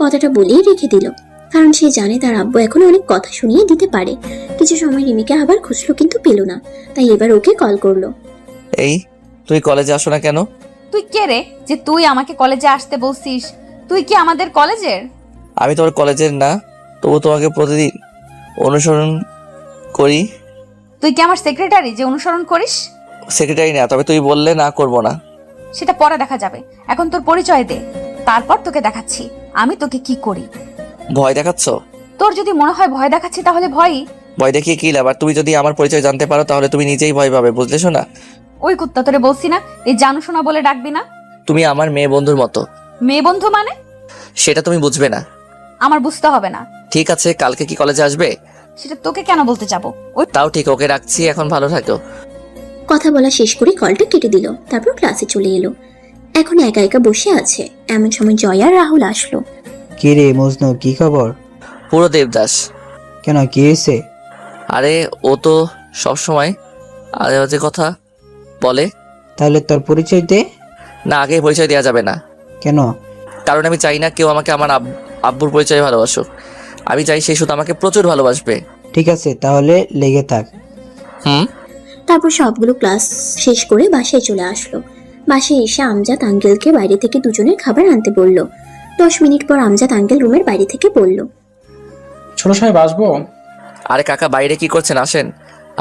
কথাটা বলেই রেখে দিল, কারণ সে জানে তার আব্বু এখন অনেক কথা শুনিয়ে দিতে পারে। কিছু সময় রিমিকে আবার খুঁজলো, কিন্তু পেল না, তাই এবার ওকে কল করলো। এই, তুই কলেজে আসো না কেন? তুই কে রে যে তুই আমাকে কলেজে আসতে বলছিস? তুই কি আমাদের কলেজের? আমি তোমার কলেজের না, তবু তোমাকে প্রতিদিন অনুসরণ করি। তুই কি আমার সেক্রেটারি যে অনুসরণ করিস? সেক্রেটারি না, তবে তুই বললে না করব না। সেটা পরে দেখা যাবে, এখন তোর পরিচয় দে, তারপর তোকে দেখাচ্ছি আমি তোকে কি করি। ভয় দেখাচ্ছ? তোর যদি মনে হয় ভয় দেখাচ্ছি তাহলে ভয়ই। ভয় দেখিয়ে কি লাভ? আর তুমি যদি আমার পরিচয় জানতে পারো তাহলে তুমি নিজেই ভয় পাবে, বুঝলে শোনা? ওই কুত্তা, তোরে বলছি না এই জানু শোনা বলে ডাকবি না। তুমি আমার মেয়ে বন্ধুর মতো। মেয়ে বন্ধু মানে? সেটা তুমি বুঝবে না। আমার বুঝতে হবে না। ঠিক আছে, কালকে কি কলেজে আসবে? সেটা তোকে কেন বলতে যাবো? ওই তাও ঠিক, ওকে রাখছি, এখন ভালো থাকো। কথা বলা শেষ করে কলটা কেটে দিল। তারপর ক্লাসে চলে এলো। এখন একা একা বসে আছে। এমন সময় জয় আর রাহুল আসলো। কি রে মজনু, কি খবর? পুরো দেবদাস। কেন, কি হয়েছে? আরে ও তো সব সময় আজে বাজে কথা বলে। তাহলে তোর পরিচয় দে। না, আগে পরিচয় দেওয়া যাবে না। কেন? কারণ আমি চাই না কেউ আমাকে আমার আব্বুর পরিচয় ভালোবাসুক। আমি চাই সে শুধু আমাকে প্রচুর ভালোবাসবে। ঠিক আছে, তাহলে লেগে থাক। তারপর সবগুলো ক্লাস শেষ করে বাসায় চলে আসলো। বাসায় এসে আমজাদ আঙ্কেলকে বাইরে থেকে দুজনের খাবার আনতে বলল। 10 মিনিট পর আমজাদ আঙ্কেল রুমের বাইরে থেকে বলল, ছোট সাহেব আসবো? আরে কাকা, বাইরে কি করছেন? আসেন।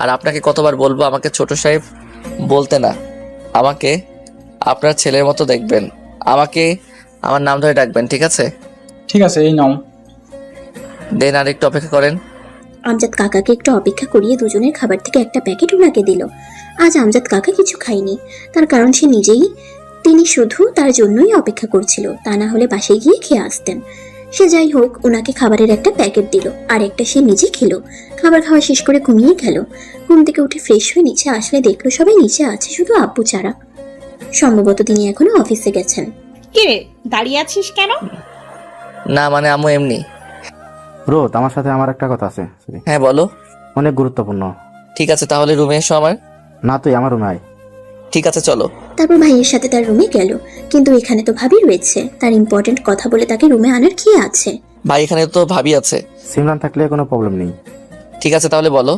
আর আপনাকে কতবার বলবো আমাকে ছোট সাহেব বলতে না, আমাকে আপনার ছেলের মতো দেখবেন, আমাকে আমার নাম ধরে ডাকবেন, ঠিক আছে? ঠিক আছে, এই নাও। দেন আর একটু অপেক্ষা করেন। আমজাদ কাকাকে একটু অপেক্ষা করিয়ে দুজনের খাবার থেকে একটা প্যাকেট ওনাকে দিল। আজ আমজাদ কাকা কিছু খায়নি, তার কারণ তিনি শুধু তার জন্যই অপেক্ষা করছিল, তা না হলে বাসায় গিয়ে খেয়ে আসতেন। সে যাই হোক, ওনাকে খাবারের একটা প্যাকেট দিল, আর একটা সে নিজে খেলো। খাবার খাওয়া শেষ করে ঘুমিয়ে গেল। ঘুম থেকে উঠে ফ্রেশ হয়ে নিচে আসলে দেখলো সবাই নিচে আছে, শুধু আব্বু ছাড়া। সম্ভবত তিনি এখনো অফিসে গেছেন। কি রে, দাঁড়িয়ে আছিস কেন? না মানে আম্মু এমনি। রোদ, আমার সাথে আমার একটা কথা আছে। হ্যাঁ বলো। অনেক গুরুত্বপূর্ণ। ঠিক আছে, তাহলে রুমে এসো আমার। না, তুই আমার রুমে আয়। ঠিক আছে চলো। তারপর ভাইয়ের সাথে তার রুমে গেল, কিন্তু এখানে তো ভাবি রয়েছে। তার ইম্পর্টেন্ট কথা বলে তাকে রুমে আনার কি আছে? ভাই এখানে তো ভাবি আছে। সিমরান থাকলে কোনো প্রবলেম নেই। ঠিক আছে তাহলে বলো।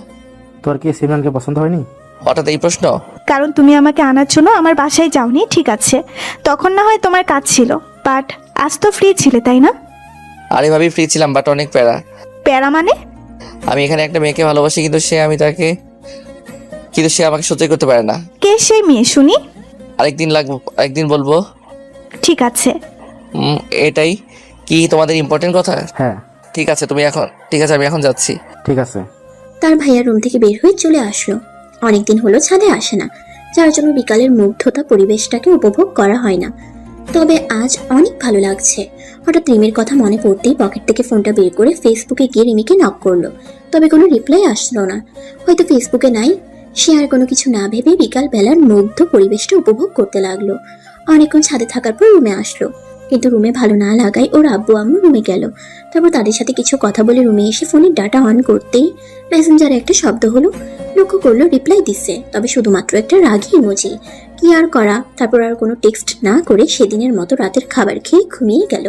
তোর কি সিমরানকে পছন্দ হয়নি? হঠাৎ এই প্রশ্ন? কারণ তুমি আমাকে আনার জন্য আমার বাসায় যাওনি, ঠিক আছে, তখন না হয় তোমার কাজ ছিল, বাট আজ তো ফ্রি ছিলে, তাই না? আরে ভাবি, ফ্রি ছিলাম, বাট অনেক প্যারা। প্যারা মানে? আমি এখানে একটা মেয়েকে ভালোবাসি, কিন্তু সে আমাকে সহ্য করতে পারে না। কে সেই মেয়ে শুনি? একদিন বলবো। ঠিক আছে। এটাই কি তোমাদের ইম্পর্টেন্ট কথা? হ্যাঁ। ঠিক আছে আমি এখন যাচ্ছি। ঠিক আছে। তার ভাইয়া রুম থেকে বের হয়ে চলে আসলো। অনেকদিন হলো ছাদে আসে না, যার জন্য বিকালের মুগ্ধতা পরিবেশটাকে উপভোগ করা হয় না। তবে আজ অনেক ভালো লাগছে। হঠাৎ রিমির কথা মনে পড়তেই পকেট থেকে ফোনটা বের করে ফেসবুকে গিয়ে রিমিকে নক করলো। তবে কোনো রিপ্লাই আসলো না। হয়তো ফেসবুকে নাই, সে আর কোনো কিছু না ভেবে বিকাল বেলার মুগ্ধ পরিবেশটা উপভোগ করতে লাগলো। অনেকক্ষণ ছাদে থাকার পর রুমে আসলো, কিন্তু রুমে ভালো না লাগায় ওর আব্বু আম্মু রুমে গেল। তারপর তাদের সাথে কিছু কথা বলে রুমে এসে ফোনের ডাটা অন করতেই মেসেঞ্জারে একটা শব্দ হলো। লক্ষ্য করলো রিপ্লাই দিচ্ছে, তবে শুধুমাত্র একটা রাগী ইমোজি। কি আর করা, তারপর আর কোনো টেক্সট না করে সেদিনের মতো রাতের খাবার খেয়ে ঘুমিয়ে গেল।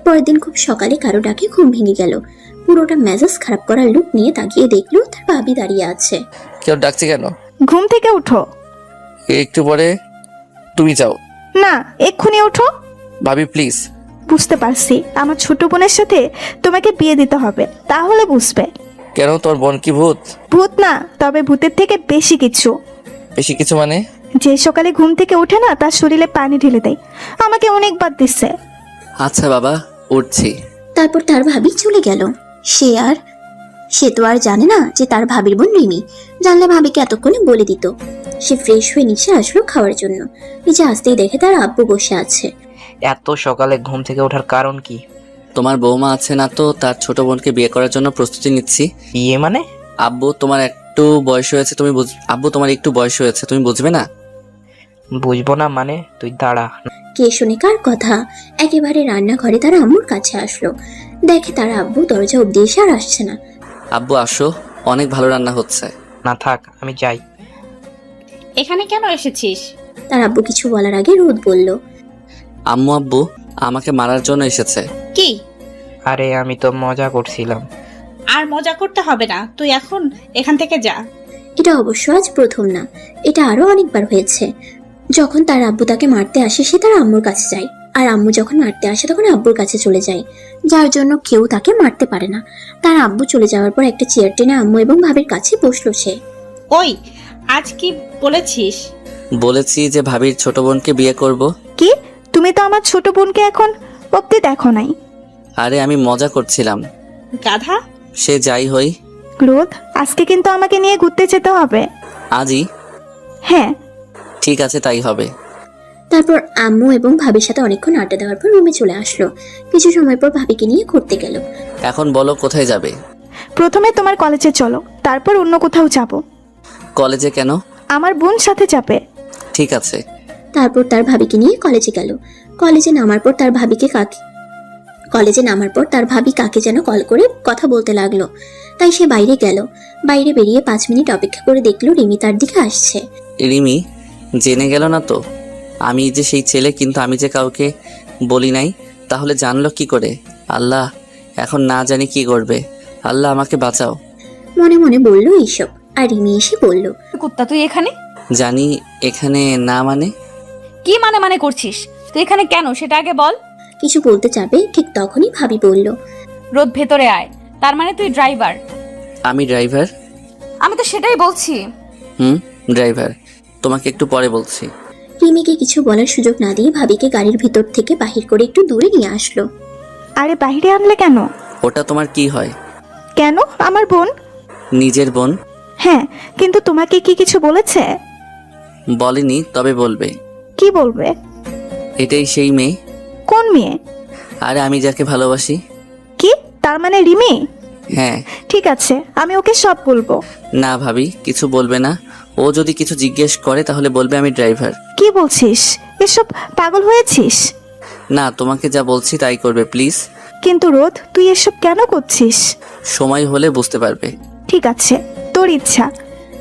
পরের দিন খুব সকালে কারো ডাকে ঘুম ভেঙে গেল। পুরোটা মেজাজ খারাপ করার লুক নিয়ে তাকিয়ে দেখলো তার ভাবি দাঁড়িয়ে আছে। কেউ ডাকছে কেন? ঘুম থেকে উঠো। একটু পরে তুমি যাও। না, এক্ষুনি উঠো। ভাবি প্লিজ। বুঝতে পারছি, আমার ছোট বোনের সাথে তোমাকে বিয়ে দিতে হবে, তাহলে বুঝবে। কেন, তোর বোন কি ভূত? ভূত না, তবে ভূতের থেকে বেশি কিছু। বেশি কিছু মানে? যে সকালে ঘুম থেকে ওঠে না, তার শরীরে পানি ঢেলে দেয়। আমাকে অনেকবার দিচ্ছে। আচ্ছা বাবা, উঠছি। তারপর তার ভাবি চলে গেল। সে তো আর জানে না যে তার ভাবির বোন রিমি। জানলে ভাবিকে এতক্ষণে বলে দিত। সে ফ্রেশ হয়ে নিচে আসলো খাওয়ার জন্য। নিচে আসতেই দেখে তার আব্বু বসে আছে। এত সকালে ঘুম থেকে ওঠার কারণ কি? তোমার বৌমা আছে না, তো তার ছোট বোনকে বিয়ে করার জন্য প্রস্তুতি নিচ্ছি। বিয়ে মানে? আব্বু তোমার একটু বয়স হয়েছে, আব্বু তোমার একটু বয়স হয়েছে, তুমি বুঝবে না? বুঝবো না মানে? তুই দাঁড়া। কে শুনে কার কথা? একেবারে রান্নাঘরে তার আম্মুর কাছে আসলো। দেখে তার আব্বু দরজা অব্দি এসে আর আসছে না। আব্বু আসো, অনেক ভালো রান্না হচ্ছে। না থাক, আমি যাই। এখানে কেন এসেছিস? তার আব্বু কিছু বলার আগে রোদ বলল, আম্মু আব্বু আমাকে মারার জন্য এসেছে। কি? আরে আমি তো মজা করছিলাম। আর মজা করতে হবে না, তুই এখন এখান থেকে যা। এটা অবশ্য আজ প্রথম না, এটা আরো অনেকবার হয়েছে। যখন তার আব্বু তাকে মারতে আসে সে তার আম্মুর কাছে যায়, আর আম্মু যখন মারতে আসে তখন আব্বুর কাছে চলে যায়, যার জন্য কেউ তাকে মারতে পারে না। তার আব্বু চলে যাওয়ার পর একটা চেয়ার টেনে আম্মু এবং ভাবির কাছে বসলো সে। ওই, আজ কি বলেছিস? বলেছি যে ভাবির ছোট বোনকে বিয়ে করব। কি? তুমি তো আমার ছোট বোনকে এখন অব্দি দেখো নাই। আরে আমি মজা করছিলাম। গাধা। সে যাই হই, রোদ, আজকে কিন্তু আমাকে নিয়ে ঘুরতে যেতে হবে। আজই? হ্যাঁ। ঠিক আছে, তাই হবে। তারপর আম্মু এবং ভাবির সাথে অনেকক্ষণ আড্ডা দেওয়ার পর রুমে চলে আসলো। কিছু সময় পর ভাবিকে নিয়ে ঘুরতে গেল। এখন বলো কোথায় যাবে? প্রথমে তোমার কলেজে চলো, তারপর অন্য কোথাও যাব। কলেজে কেন? আমার বোন সাথে যাবে। ঠিক আছে। তারপর তার ভাবিকে নিয়ে কলেজে গেল। কলেজে নামার পর তার ভাবি কাকে যেন কল করে কথা বলতে লাগলো। তাই সে বাইরে গেল। বাইরে বেরিয়ে 5 মিনিট অপেক্ষা করে দেখলো রিমি তার দিকে আসছে। রিমি জেনে গেল না তো আমি যে সেই ছেলে, কিন্তু আমি যে কাউকে বলি নাই, তাহলে জানলো কি করে? আল্লাহ, এখন না জানি কি করবে। আল্লাহ আমাকে বাঁচাও। মনে মনে বলল এইসব, আর রিমি এসে বলল, কুত্তা তুই এখানে? জানি এখানে না মানে? কি মানে করছিস? তুই এখানে কেন সেটা আগে বল। কিছু বলতে যাবে ঠিক তখনই ভাবি বলল, রোদ ভেতরে আয়। তার মানে তুই ড্রাইভার? আমি ড্রাইভার? আমি তো সেটাই বলছি। ড্রাইভার। তোমাকে একটু পরে বলছি। রিমিকে কিছু বলার সুযোগ না দিয়ে ভাবিকে গাড়ির ভিতর থেকে বাহির করে একটু দূরে নিয়ে আসলো। আরে বাইরে আনলে কেন? ওটা তোমার কি হয়? কেন? আমার বোন। নিজের বোন? হ্যাঁ, কিন্তু তোমাকে কি কিছু বলেছে? বলেনি, তবে বলবে। কি বলবে? এটাই সেই মেয়ে। কোন মেয়ে? আরে আমি যাকে ভালোবাসি। কি? তার মানে রিমি? হ্যাঁ। ঠিক আছে, আমি ওকে সব বলবো। না ভাবি, কিছু বলবে না। ও যদি কিছু জিজ্ঞেস করে তাহলে বলবে আমি ড্রাইভার। কি বলছিস? এসব পাগল হয়েছিস? না, তোমাকে যা বলছি তাই করবে প্লিজ। কিন্তু রোদ, তুই এসব কেন করছিস? সময় হলে বুঝতে পারবে। ঠিক আছে, তোর ইচ্ছা।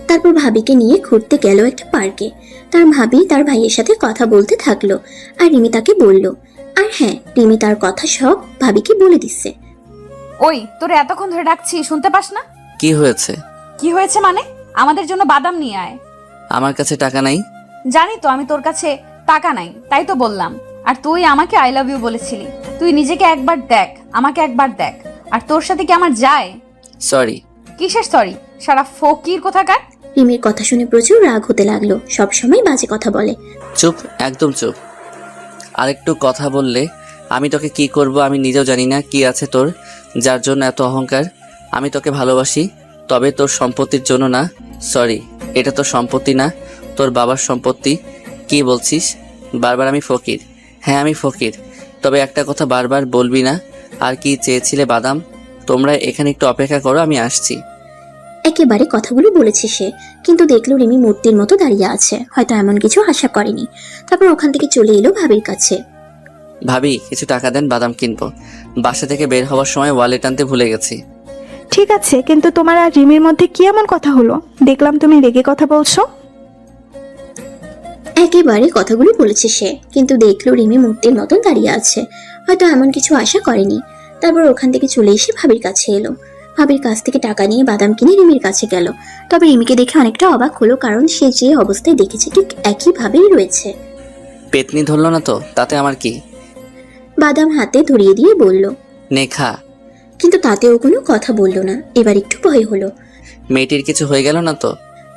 তারপর ভাবিকে নিয়ে ঘুরতে গেল একটা পার্কে। তার ভাবি তার ভাইয়ের সাথে কথা বলতে থাকলো, আর রিমি তাকে বলল। আর হ্যাঁ, রিমি তার কথা সব ভাবিকে বলে দিচ্ছে। ওই, তোরে এতক্ষণ ধরে ডাকছি, শুনতে পাস না? কি হয়েছে? কি হয়েছে মানে? আমাদের জন্য বাদাম নিয়ে আয়। আমার কাছে টাকা নাই। জানি তো আমি তোর কাছে টাকা নাই, তাই তো বললাম। আর তুই আমাকে আই লাভ ইউ বলেছিলি। তুই নিজেকে একবার দেখ, আমাকে একবার দেখ। আর তোর সাথে কি আমার যায়? সরি। কিসের সরি? সারা ফকির কোথাকার। রিমির কথা শুনে প্রচুর রাগ হতে লাগলো। সব সময় বাজে কথা বলে। চুপ, একদম চুপ। আরেকটু কথা বললে আমি তোকে কি করব আমি নিজেও জানি না। কি আছে তোর যার জন্য এত অহংকার? আমি তোকে ভালোবাসি, তবে তোর সম্পত্তির জন্য না। সরি, এটা তোর সম্পত্তি না, তোর বাবার সম্পত্তি। কি বলছিস? বারবার আমি ফকির? হ্যাঁ আমি ফকির, তবে একটা কথা বারবার বলবি না। আর কি চেয়েছিলে? বাদাম। তোমরা এখানে একটু অপেক্ষা করো, আমি আসছি। একেবারে কথাগুলো বলেছে সে, কিন্তু দেখলো রিমি মূর্তির মতো দাঁড়িয়ে আছে, হয়তো এমন কিছু আশা করেনি। তারপর ওখান থেকে চলে এলো ভাবির কাছে। ভাবি কিছু টাকা দেন, বাদাম কিনবো। বাসা থেকে বের হওয়ার সময় ওয়ালেট আনতে ভুলে গেছি। ঠিক আছে, কিন্তু তোমার আর রিমির মধ্যে কি এমন কথা হলো? দেখলাম তুমি রেগে কথা বলছো। একেবারে কথাগুলো বলেছে সে, কিন্তু দেখলো রিমি মূর্তির মতন দাঁড়িয়ে আছে, হয়তো এমন কিছু আশা করেনি। তারপর ওখান থেকে চলে এসে ভাবির কাছে এলো। ভাবির কাছ থেকে টাকা নিয়ে বাদাম কিনে রিমির কাছে গেল। তবে রিমিকে দেখে অনেকটা অবাক হলো, কারণ সে যে অবস্থায় দেখেছে ঠিক একইভাবেই রয়েছে। পেতনি ধরলো না তো, তাতে আমার কি? বাদাম হাতে ধরিয়ে দিয়ে বলল। নে খা। কিন্তু তাতেও কোনো কথা বলল না। এবার একটু ভয় হলো। মেয়েটির কিছু হয়ে গেল না তো?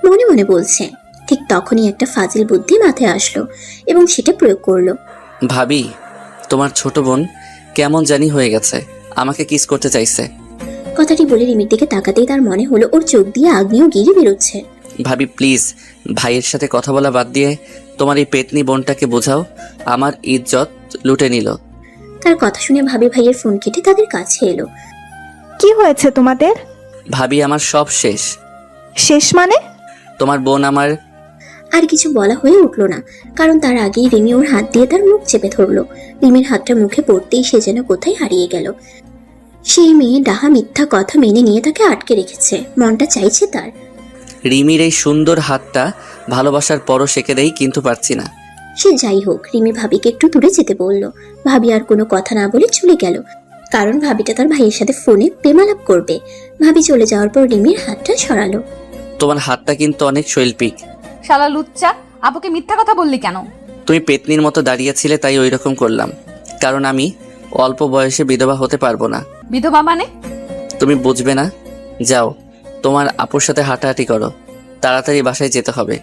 মনে মনে বলছে। ঠিক তখনই একটা ফাজিল বুদ্ধি মাথায় আসলো এবং সেটা প্রয়োগ করলো। ভাবি তোমার ছোট বোন কেমন জানি হয়ে গেছে, আমাকে কিস করতে চাইছে। কথাটি বলে রিমির দিকে তাকাতেই তার মনে হলো ওর চোখ দিয়ে আগ্নেয় গিরি বেরোচ্ছে। ভাবি প্লিজ ভাইয়ের সাথে কথা বলা বাদ দিয়ে তোমার এই পেতনি বোনটাকে বোঝাও, আমার ইজ্জত লুটে নিল। তার কথা শুনে ভাবি ভাইয়ের ফোন কেটে তাদের কাছে এলো। কি হয়েছে তোমাদের? ভাবি আমার সব শেষ। শেষ মানে? তোমার বোন আমার। আর কিছু বলা হয়ে উঠলো না, কারণ তার আগেই রিমি ওর হাত দিয়ে তার মুখ চেপে ধরলো। রিমির হাতটা মুখে পড়তেই সে যেন কোথায় হারিয়ে গেল। সেই মেয়ে ডাহা মিথ্যা কথা মেনে নিয়ে তাকে আটকে রেখেছে। মনটা চাইছে তার রিমির এই সুন্দর হাতটা ভালোবাসার পরও শেখে দেই, কিন্তু পারছি না। সে যাই হোক, রিমি ভাবিকে একটু দূরে যেতে বলল। ভাবি আর কোনো কথা না বলে চলে গেল, কারণ ভাবিটা তার ভাইয়ের সাথে ফোনে প্রেমালাপ করবে। ভাবি চলে যাওয়ার পর রিমির হাতটা সরালো। তোমার হাতটা কিন্তু অনেক শৈল্পিক। শালা লুচ্চা, আপুকে মিথ্যা কথা বললি কেন? তুমি পেতনির মতো দাঁড়িয়েছিলে তাই ওই রকম করলাম, কারণ আমি অল্প বয়সে বিধবা হতে পারবো না। বিধবা মানে? তুমি বুঝবে না। যাও তোমার আপুর সাথে হাঁটাহাঁটি করো, তাড়াতাড়ি বাসায় যেতে হবে।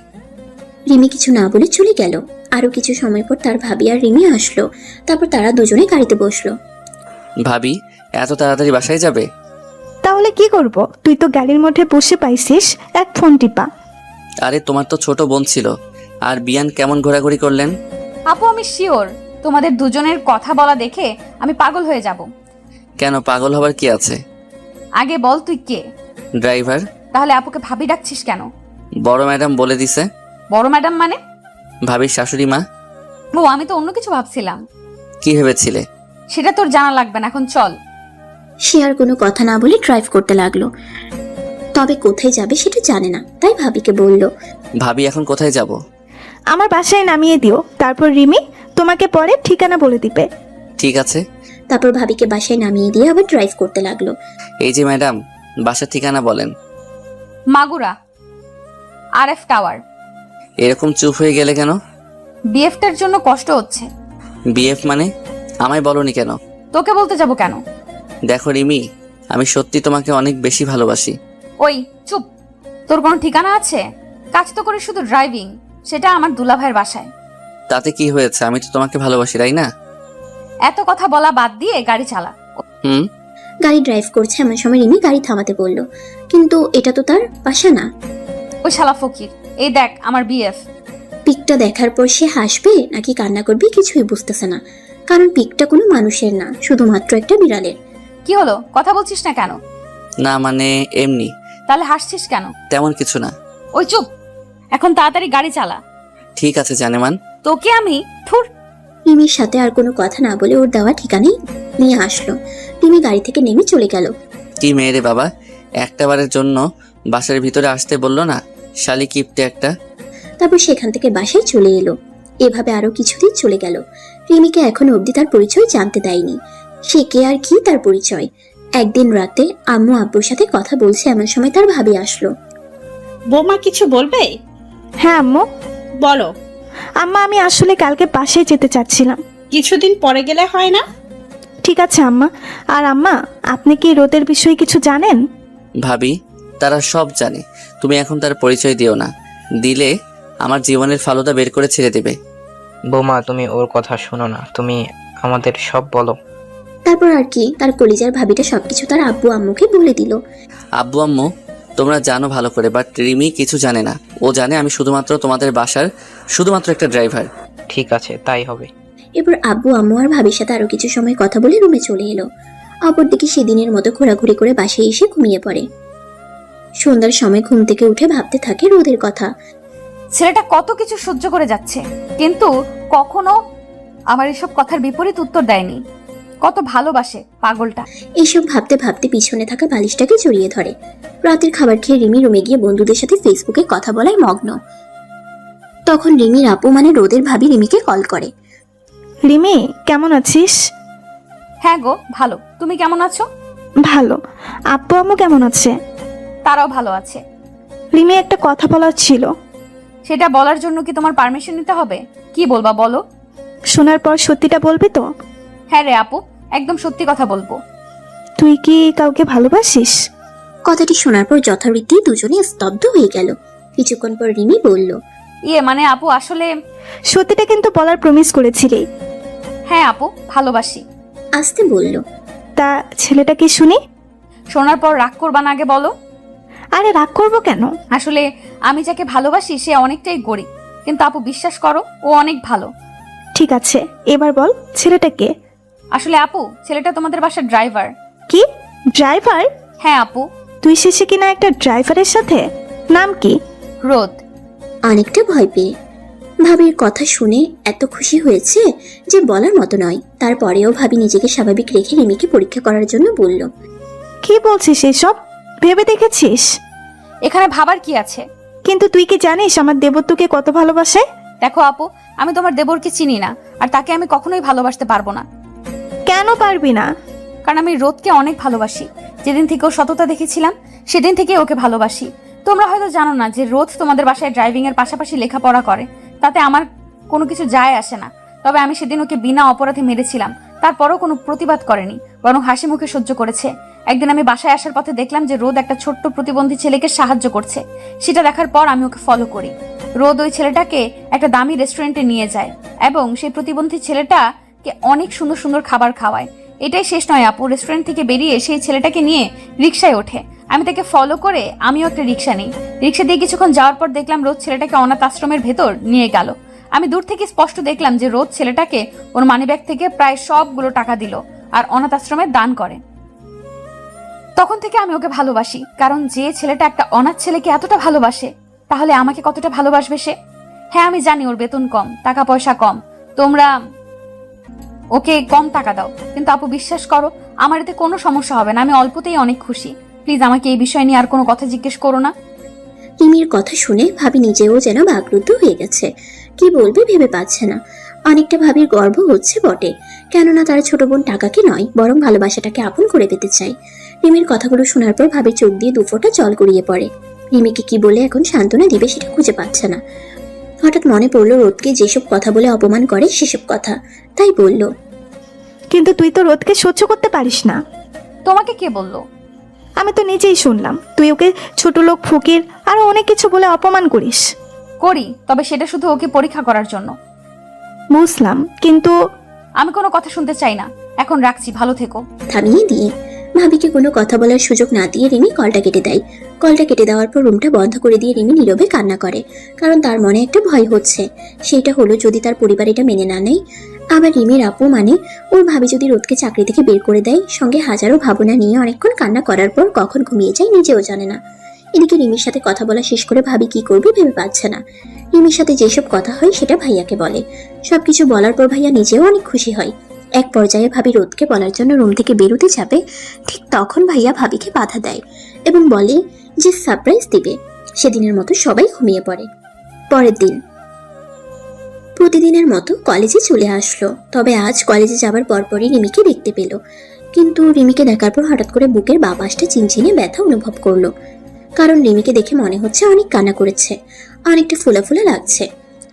রিমি কিছু না বলে চলে গেল। আরো কিছু সময় পর তার ভাবি আর রিমি আসলো। তারপর তারা দুজনে গাড়িতে বসলো। ভাবি এত তাড়াতাড়ি বাসায় যাবে? তাহলে কি করব? তুই তো গাড়ির মধ্যে বসে পাইছিস, এক ফোন টিপা। আরে তোমার তো ছোট বোন ছিল, আর বিয়ান কেমন ঘোরাঘুরি করলেন? আপু আমি শিওর তোমাদের দুজনের কথা বলা দেখে আমি পাগল হয়ে যাব। কেন পাগল হবার কি আছে? আগে বল তুই কে? ড্রাইভার। তাহলে আপুকে ভাবি ডাকছিস কেন? বড় ম্যাডাম বলে দিছে। বড় ম্যাডাম মানে? ভাবির শাশুড়ি মা। ও, আমি তো অন্য কিছু ভাবছিলাম। কি ভেবেছিলে? সেটা তোর জানা লাগবে না, এখন চল। সে আর কোনো কথা না বলে ড্রাইভ করতে লাগলো। তবে কোথায় যাবে সেটা জানে না, তাই ভাবিকে বলল। ভাবি এখন কোথায় যাব? আমার বাসায় নামিয়ে দিও, তারপর রিমি তোমাকে পরে ঠিকানা বলে দিবে। ঠিক আছে। তারপর ভাবিকে বাসায় নামিয়ে দিয়ে আবার ড্রাইভ করতে লাগলো। এই যে ম্যাডাম, বাসার ঠিকানা বলেন। Magura RF tower. এরকম চুপ হয়ে গেলে কেন? বিএফটার জন্য কষ্ট হচ্ছে। বিএফ মানে? আমায় বলনি কেন? তোকে বলতে যাব কেন? দেখো রিমি, আমি সত্যি তোমাকে অনেক বেশি ভালোবাসি। ওই চুপ, তোর কোনো ঠিকানা আছে? কাজ তো করে শুধু ড্রাইভিং, সেটা আমার দুলাভাইয়ের বাসায়। তাতে কি হয়েছে? আমি তো তোমাকে ভালোবাসি, তাই না? এত কথা বলা বাদ দিয়ে গাড়ি চালা। হুম। গাড়ি ড্রাইভ করছে এমন সময় রিমি গাড়ি থামাতে বলল, কিন্তু এটা তো তার বাসা না। ওই শালা ফকির, এই দেখ আমার বিএফ। পিকটা দেখার পর সে হাসবে নাকি কান্না করবে কিছুই বুঝতেছে না, কারণ পিকটা কোনো মানুষের না, শুধুমাত্র একটা বিড়ালের। কি হলো, কথা বলছিস না কেন? না মানে এমনি। তাহলে হাসছিস কেন? তেমন কিছু না। ওই চুপ, এখন তাড়াতাড়ি গাড়ি চালা। ঠিক আছে জানেমান। তোকে আমি থুর। রিমির সাথে আর কোনো কথা না বলে ওর দেওয়া ঠিকানাই নিয়ে আসলো। রিমি গাড়ি থেকে নেমে চলে গেল। কি মেয়ে রে বাবা, একটা বারের জন্য বাসার ভিতরে আসতে বললো না, শালি কিপটে একটা। তারপর সেখান থেকে বাসায় চলে এলো। এভাবে আরো কিছুদিন চলে গেল। রিমিকে এখনো অবধি তার পরিচয় জানতে দেয়নি। সে কে আর কি তার পরিচয়। একদিন রাতে আম্মু আব্বুর সাথে কথা বলছে এমন সময় তার ভাবি আসলো। বৌমা কিছু বলবে? হ্যাঁ আম্মু। বলো। আম্মা আমি আসলে কালকে বাসায় যেতে চাচ্ছিলাম। কিছুদিন পরে গেলে হয় না? ঠিক আছে আম্মা। আর আম্মা, আপনি কি রোদের বিষয়ে কিছু জানেন? ভাবি তারা সব জানে, তুমি এখন তার পরিচয় দিও না, দিলে আমার জীবনের ফালুদা বের করে ছেড়ে দেবে। বৌমা তুমি ওর কথা শোনো না, তুমি আমাদের সব বলো। তারপর আর কি, তার কলিজার ভাবিটা সবকিছু তার আব্বু আম্মুকে বলে দিল। আব্বু আম্মু তোমরা জানো ভালো করে, বাট রিমি কিছু জানে না। ও জানে আমি শুধুমাত্র তোমাদের বাসার শুধুমাত্র একটা ড্রাইভার। ঠিক আছে, তাই হবে। এরপর আব্বু আম্মু আর ভাবির সাথে আরো কিছু সময় কথা বলে রুমে চলে এলো। অপরদিকে সেদিনের মতো ঘোরাঘুরি করে বাসায় এসে ঘুমিয়ে পড়ে। সন্ধ্যার সময় ঘুম থেকে উঠে ভাবতে থাকে রোদের কথা। ছেলেটা কত কিছু সহ্য করে যাচ্ছে, কিন্তু কখনো আমার এসব কথার বিপরীত উত্তর দেয়নি। কত ভালোবাসে পাগলটা। এইসব ভাবতে ভাবতে পিছনে থাকা বালিশটাকে জড়িয়ে ধরে। রাতের খাবার খেয়ে রিমি রুমে গিয়ে বন্ধুদের সাথে ফেসবুকে কথা বলায় মগ্ন। তখন রিমির আপু মানে রোদের ভাবি রিমিকে কল করে। রিমি, কেমন আছিস? হ্যাঁ গো, ভালো। তুমি কেমন আছো? ভালো। আব্বু আম্মু কেমন আছে? তারাও ভালো আছে। রিমি, একটা কথা বলার ছিল। সেটা বলার জন্য কি তোমার পারমিশন নিতে হবে? কি বলবা বলো। শোনার পর সত্যিটা বলবি তো? হ্যাঁ রে আপু, একদম সত্যি কথা বলবো। তুই কি কাউকে ভালোবাসিস? কথাটি শোনার পর যথারীতি দুজনে স্তব্ধ হয়ে গেল। কিছুক্ষণ পর রিমি বলল, মানে আপু আসলে। সত্যিটা কিন্তু বলার প্রমিস করেছিলি। হ্যাঁ আপু, ভালোবাসি। আস্তে বলল। তা ছেলেটা কি শুনি? শোনার পর রাগ করবা না, আগে বলো। আরে রাগ করবো কেন? আসলে আমি যাকে ভালোবাসি সে অনেকটাই গরিব, কিন্তু আপু বিশ্বাস করো ও অনেক ভালো। ঠিক আছে, এবার বল ছেলেটা কে? আসলে আপু, ছেলেটা তোমাদের বাসার ড্রাইভার। কি ড্রাইভার? হ্যাঁ আপু। তুই শেষে কিনা একটা ড্রাইভারের সাথে? নাম কি? রোদ। অনেকটা ভয় পেয়ে ভাবির কথা শুনে এত খুশি হয়েছে যে বলার মতো নয়। তারপরেও ভাবি নিজেকে স্বাভাবিক রেখে রিমিকে পরীক্ষা করার জন্য বলল, কি বলছিস এসব? ভেবে দেখেছিস? এখানে ভাবার কি আছে? কিন্তু তুই কি জানিস আমার দেবর তোকে কত ভালোবাসে? দেখো আপু, আমি তোমার দেবরকে চিনি না, আর তাকে আমি কখনোই ভালোবাসতে পারবো না। কেন পারবি না? কারণ আমি রোদকে অনেক ভালোবাসি। যেদিন থেকে ওর সততা দেখেছিলাম সেদিন থেকে ওকে ভালোবাসি। তোমরা হয়তো জানো না যে রোদ তোমাদের বাসায় ড্রাইভিং এর পাশাপাশি লেখাপড়া করে। তাতে আমার কোনো কিছু যায় আসে না। তবে আমি সেদিন ওকে বিনা অপরাধে মেরেছিলাম, তারপরও কোনো প্রতিবাদ করেনি, বরং হাসি মুখে সহ্য করেছে। একদিন আমি বাসায় আসার পথে দেখলাম যে রোদ একটা ছোট্ট প্রতিবন্ধী ছেলেকে সাহায্য করছে। সেটা দেখার পর আমি ওকে ফলো করি। রোদ ওই ছেলেটাকে একটা দামি রেস্টুরেন্টে নিয়ে যায় এবং সেই প্রতিবন্ধী ছেলেটাকে অনেক সুন্দর সুন্দর খাবার খাওয়ায়। এটাই শেষ নয় আপু, রেস্টুরেন্ট থেকে বেরিয়ে সেই ছেলেটাকে নিয়ে রিকশায় ওঠে। আমি তাকে ফলো করে আমিও একটা রিকশা নিই। রিকশা দিয়ে কিছুক্ষণ যাওয়ার পর দেখলাম রোদ ছেলেটাকে অনাথ আশ্রমের ভেতর নিয়ে গেল। আমি দূর থেকে স্পষ্ট দেখলাম যে রোদ ছেলেটাকে ওর মানিব্যাগ থেকে প্রায় সবগুলো টাকা দিল আর অনাথ আশ্রমে দান করে। তখন থেকে আমি ওকে ভালোবাসি, কারণ যে ছেলেটা একটা অনাথ ছেলেকে এতটা ভালোবাসে, তাহলে আমাকে কতটা ভালোবাসবে সে। হ্যাঁ আমি জানি ওর বেতন কম, টাকা পয়সা কম, তোমরা ওকে কম টাকা দাও, কিন্তু আপু বিশ্বাস করো আমার এতে কোনো সমস্যা হবে না। আমি অল্পতেই অনেক খুশি। প্লিজ আমাকে এই বিষয় নিয়ে আর কোনো কথা জিজ্ঞেস করো না। রিমির কথা শুনে ভাবি নিজেও যেন বাকরুদ্ধ হয়ে গেছে। কি বলবে ভেবে পাচ্ছে না। অনেকটা ভাবির গর্ব হচ্ছে বটে, কেননা তার ছোট বোন টাকাকে নয় বরং ভালোবাসাটাকে আপন করে পেতে চায়। রিমির কথাগুলো শোনার পর ভাবির চোখ দিয়ে দুফোঁটা জল গড়িয়ে পড়ে। রিমিকে কি বলে এখন সান্ত্বনা দিবে সেটা খুঁজে পাচ্ছে না। হঠাৎ মনে পড়লো রোদকে যেসব কথা বলে অপমান করে সেসব কথা, তাই বলল, কিন্তু তুই তো রোদকে সহ্য করতে পারিস না। তোমাকে কে বললো? আমি তো নিজেই শুনলাম তুই ওকে ছোট লোক, ফকির আরো অনেক কিছু বলে অপমান করিস। করি, তবে সেটা শুধু ওকে পরীক্ষা করার জন্য। বুঝলাম, কিন্তু আমি কোনো কথা শুনতে চাই না। এখন রাখছি, ভালো থেকো। থামিয়ে দিয়ে ভাবিকে কোনো কথা বলার সুযোগ না দিয়ে রিমি কলটা কেটে দেয়। কলটা কেটে দেওয়ার পর রুমটা বন্ধ করে দিয়ে রিমি নীরবে কান্না করে, কারণ তার মনে একটা ভয় হচ্ছে। সেটা হলো যদি তার পরিবার এটা মেনে না নেয়, আবার রিমির আপু মানে ওর ভাবি যদি রোদকে চাকরি থেকে বের করে দেয়। সঙ্গে হাজারো ভাবনা নিয়ে অনেকক্ষণ কান্না করার পর কখন ঘুমিয়ে যায় নিজেও জানে না। এদিকে রিমির সাথে কথা বলা শেষ করে ভাবি কি করবে ভেবে পাচ্ছে না। রিমির সাথে যেসব কথা হয় সেটা ভাইয়াকে বলে। সবকিছু বলার পর ভাইয়া নিজেও অনেক খুশি হয়। এক পর্যায়ে ভাবি রোদকে বলার জন্য রুম থেকে বেরোতে যাবে, ঠিক তখন ভাইয়া ভাবিকে বাধা দেয় এবং বলে যে সারপ্রাইজ দিবে। সেদিনের মতো সবাই ঘুমিয়ে পড়ে। পরের দিন প্রতিদিনের মতো কলেজে চলে আসলো। তবে আজ কলেজে যাবার পরপরই রিমিকে দেখতে পেল, কিন্তু রিমিকে দেখার পর হঠাৎ করে বুকের বাঁ পাশটা চিনচিনে ব্যথা অনুভব করলো। কারণ রিমিকে দেখে মনে হচ্ছে অনেক কান্না করেছে, অনেকটা ফুলা ফুলা লাগছে।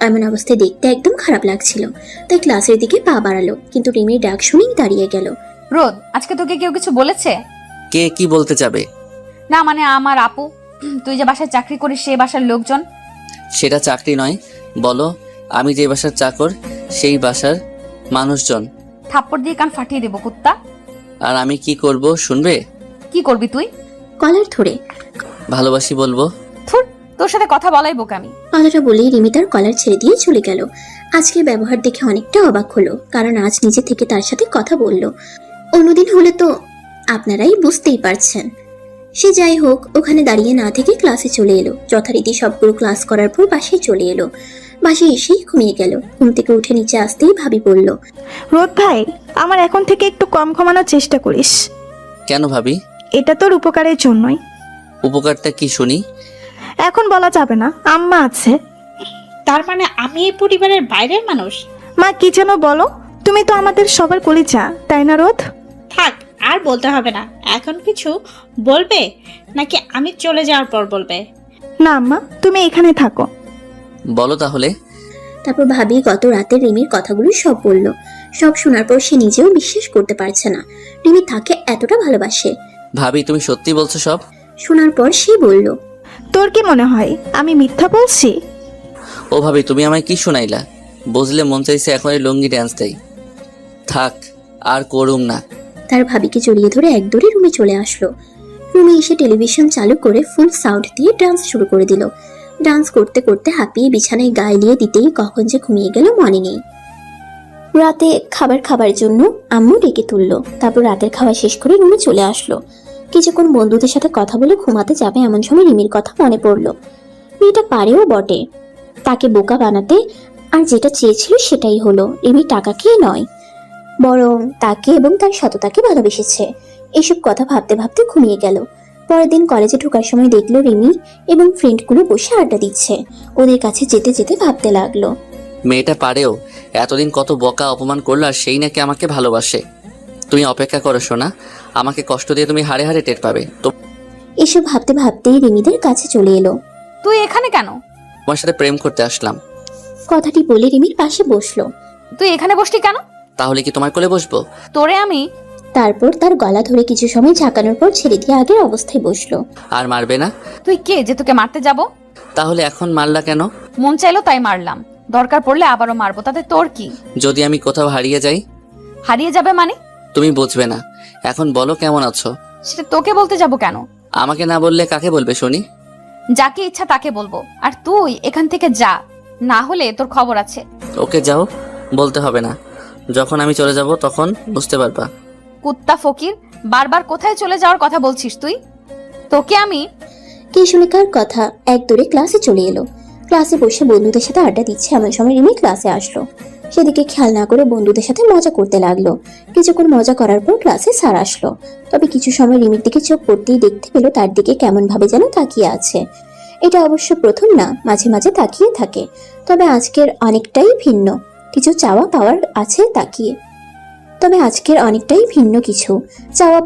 এমন অবস্থায় দেখতে একদম খারাপ লাগছিল, তাই ক্লাসের দিকে পা বাড়ালো, কিন্তু রিমির ডাক শুনেই দাঁড়িয়ে গেল। রোদ, আজকে তোকে কেউ কিছু বলেছে? কে কি বলতে যাবে? না মানে আমার আপু, তুই যে বাসায় চাকরি করিস সে বাসার লোকজন। সেটা চাকরি নয়, বলো আমি যে বাসার চাকর সেই বাসার মানুষজন। থাপ্পড় দিয়ে কান ফাটিয়ে দেবো কুত্তা। আর আমি কি করব শুনবে? কি করবি তুই? কলার ধরে ভালোবাসি বলবো। থুর, তোর সাথে কথা বলাই বোকামি। কথাটা বলেই রিমি তার কলার ছেড়ে দিয়ে চলে গেল। আজকের ব্যবহার দেখে অনেকটা অবাক হলো, কারণ আজ নিজে থেকে তার সাথে কথা বলল। অন্যদিন হলে তো আপনারাই বুঝতেই পারছেন। সে যাই হোক ওখানে দাঁড়িয়ে না থেকে ক্লাসে চলে এলো। যথারীতি সবগুলো ক্লাস করার পর বাসায় চলে এলো। বাসায় এসেই ঘুমিয়ে গেল। ঘুম থেকে উঠে নিচে আসতেই ভাবি বলল, রোদ ভাই, আমার এখন থেকে একটু কম ঘুমানোর চেষ্টা করিস। কেন ভাবি? এটা তোর উপকারের জন্যই। উপকারটা কি শুনি? এখন বলা যাবে না, আম্মা আছে। তার মানে আমি এই পরিবারের বাইরের মানুষ? মা কি যেন বলো? তুমি তো আমাদের সবার কলিজা, তাই না রোদ? থাক, আর বলতে হবে না। এখন কিছু বলবে নাকি আমি চলে যাওয়ার পর বলবে? না আম্মা, তুমি এখানে থাকো। বলো তাহলে। তারপর ভাবি গত রাতে রিমির কথাগুলো সব বলল। সব শোনার পর সে নিজেও বিশ্বাস করতে পারছে না রিমি তাকে এতটা ভালোবাসে। ভাবি তুমি সত্যি বলছো সব? শোনার পর সে বলল, তোর কি মনে হয় আমি মিথ্যা বলছি? ও ভাবি তুমি আমায় কি শোনাইলা? বুঝলে মন চাইছে এখন এই লুঙ্গি ড্যান্স দেই। থাক, আর করুম না। তার ভাবিকে জড়িয়ে ধরে একদৌড়ে রুমে চলে আসলো। রুমে এসে টেলিভিশন চালু করে ফুল সাউন্ড দিয়ে ডান্স শুরু করে দিল। ডান্স করতে করতে হাঁপিয়ে বিছানায় গায়ে দিয়ে দিতেই কখন যে ঘুমিয়ে গেল মনে নেই। রাতে খাবার জন্য আম্মু ডেকে তুললো। তারপর রাতের খাওয়া শেষ করে রুমে চলে আসলো। কিছুক্ষণ বন্ধুদের সাথে কথা বলে ঘুমাতে যাবে এমন সময় রিমির কথা মনে পড়লো। মেয়েটা পারেও বটে তাকে বোকা বানাতে, আর যেটা চেয়েছিল সেটাই হলো। রিমি টাকাকে নয় বরং তাকে এবং তার সততাকে ভালোবেসেছে। এসব কথা ভাবতে ভাবতে ঘুমিয়ে গেল। পরের দিন কলেজে ঢোকার সময় দেখলো রিমি এবং ফ্রেন্ডগুলো বসে আড্ডা দিচ্ছে। ওদের কাছে যেতে যেতে ভাবতে লাগলো, মেয়েটা পারেও এতদিন কত বকা অপমান করলো, আর সেই নাকি আমাকে ভালোবাসে। তুমি অপেক্ষা করো সোনা, আমাকে কষ্ট দিয়ে তুমি হাড়ে হাড়ে টের পাবে। তো এসব ভাবতে ভাবতেই রিমিদের কাছে চলে এলো। তুই এখানে কেন? তোমার সাথে প্রেম করতে আসলাম। কথাটি বলে রিমির পাশে বসলো। তুই এখানে বসলি কেন? তাহলে কি তোমার কোলে বসবো? তোরে আমি। তারপর তার গলা ধরে কিছু সময় ঝাঁকানোর পর ছেড়ে দিয়ে আগের অবস্থায় বসলো। আর মারবে না? তুই কে যে তোকে মারতে যাব? তাহলে এখন মারলা কেন? মন চাইলো তাই মারলাম, দরকার পড়লে আবারও মারবো, তাতে তোর কি? যদি আমি কোথাও হারিয়ে যাই? হারিয়ে যাবে মানে? তুমি বুঝবে না। এখন বলো কেমন আছো? সেটা তোকে বলতে যাব কেন? আমাকে না বললে কাকে বলবে শুনি? যাকে ইচ্ছা তাকে বলবো। আর তুই এখান থেকে যা, না হলে তোর খবর আছে। ওকে যাও, বলতে হবে না। যখন আমি চলে যাব তখন বুঝতে পারবা। কুত্তা ফকির, বারবার কোথায় চলে যাওয়ার কথা বলছিস তুই? তোকে আমি। কে শুনে কার কথা এক দৌড়ে ক্লাসে চলে এলো। ক্লাসে বসে বন্ধুদের সাথে আড্ডা দিচ্ছে এমন সময় রিমি ক্লাসে আসলো। সেদিকে খেয়াল না করে বন্ধুদের সাথে মজা করতে লাগলো। কিছুক্ষণ মজা করার পর ক্লাসে স্যার আসলো। তবে কিছু সময় রিমির দিকে চোখ পড়তেই দেখতে পেল তার দিকে কেমন ভাবে যেন তাকিয়ে আছে। এটা অবশ্য প্রথম না, মাঝে মাঝে তাকিয়ে থাকে। তবে আজকের অনেকটাই ভিন্ন কিছু চাওয়া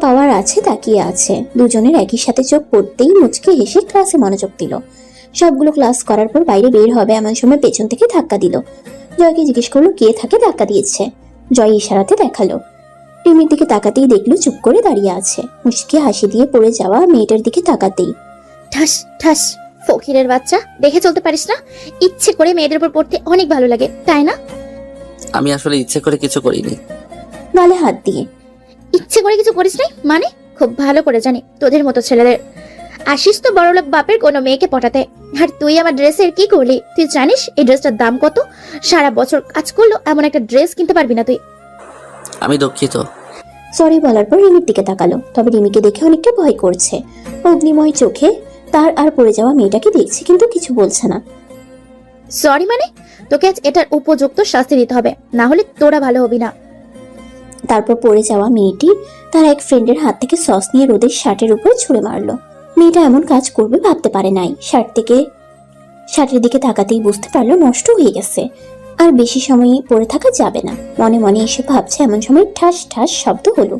পাওয়ার আছে তাকিয়ে আছে। দুজনের একই সাথে চোখ পড়তেই মুচকে হেসে ক্লাসে মনোযোগ দিল। সবগুলো ক্লাস করার পর বাইরে বের হবে এমন সময় পেছন থেকে ধাক্কা দিল। জয়কে জিজ্ঞেস করলো কে থাকে ধাক্কা দিয়েছে। জয় ইশারাতে দেখালো। রিমির দিকে তাকাতেই দেখলো চুপ করে দাঁড়িয়ে আছে। মুচকি হাসি দিয়ে পড়ে যাওয়া মেয়েটার দিকে তাকাতেই, ঠাস ঠাস, ফকিরের বাচ্চা, দেখে চলতে পারিস না? ইচ্ছে করে মেয়েদের উপর পড়তে অনেক ভালো লাগে, তাই না? আমি আসলে ইচ্ছে করে কিছু করিনি। গালে হাত দিয়ে, ইচ্ছে করে কিছু করিস নাই মানে? খুব ভালো করে জানি তোদের মতো ছেলেদের। আসিস তো বড়লোক বাপের কোনো মেয়েকে পটাতে। আর তুই আমার ড্রেসের কি করলি? তুই জানিস এই ড্রেসটার দাম কত? সারা বছর কাজ করলো এমন একটা ড্রেস কিনতে পারবি না তুই। আমি দুঃখিত। সরি বলার পর রিমির দিকে তাকালো। তবে রিমিকে দেখে অনেকটা ভয় করছে। অগ্নিময় চোখে তার আর পড়ে যাওয়া মেয়েটাকে দেখছে কিন্তু কিছু বলছে না। সরি মানে? তোকে আজ এটার উপযুক্ত শাস্তি দিতে হবে, না হলে তোরা ভালো হবি না। তারপর পড়ে যাওয়া মেয়েটি তার এক ফ্রেন্ডের হাত থেকে সস নিয়ে রোদের শার্টের উপরে ছুঁড়ে মারলো। মেয়েটা এমন কাজ করবে ভাবতে পারে নাই। শার্টের দিকে তাকাতেই বুঝতে পারলো নষ্ট হয়ে গেছে, আর বেশি সময় পড়ে থাকা যাবে না। মনে মনে এসে ভাবছে এমন সময় ঠাস ঠাস শব্দ হলো।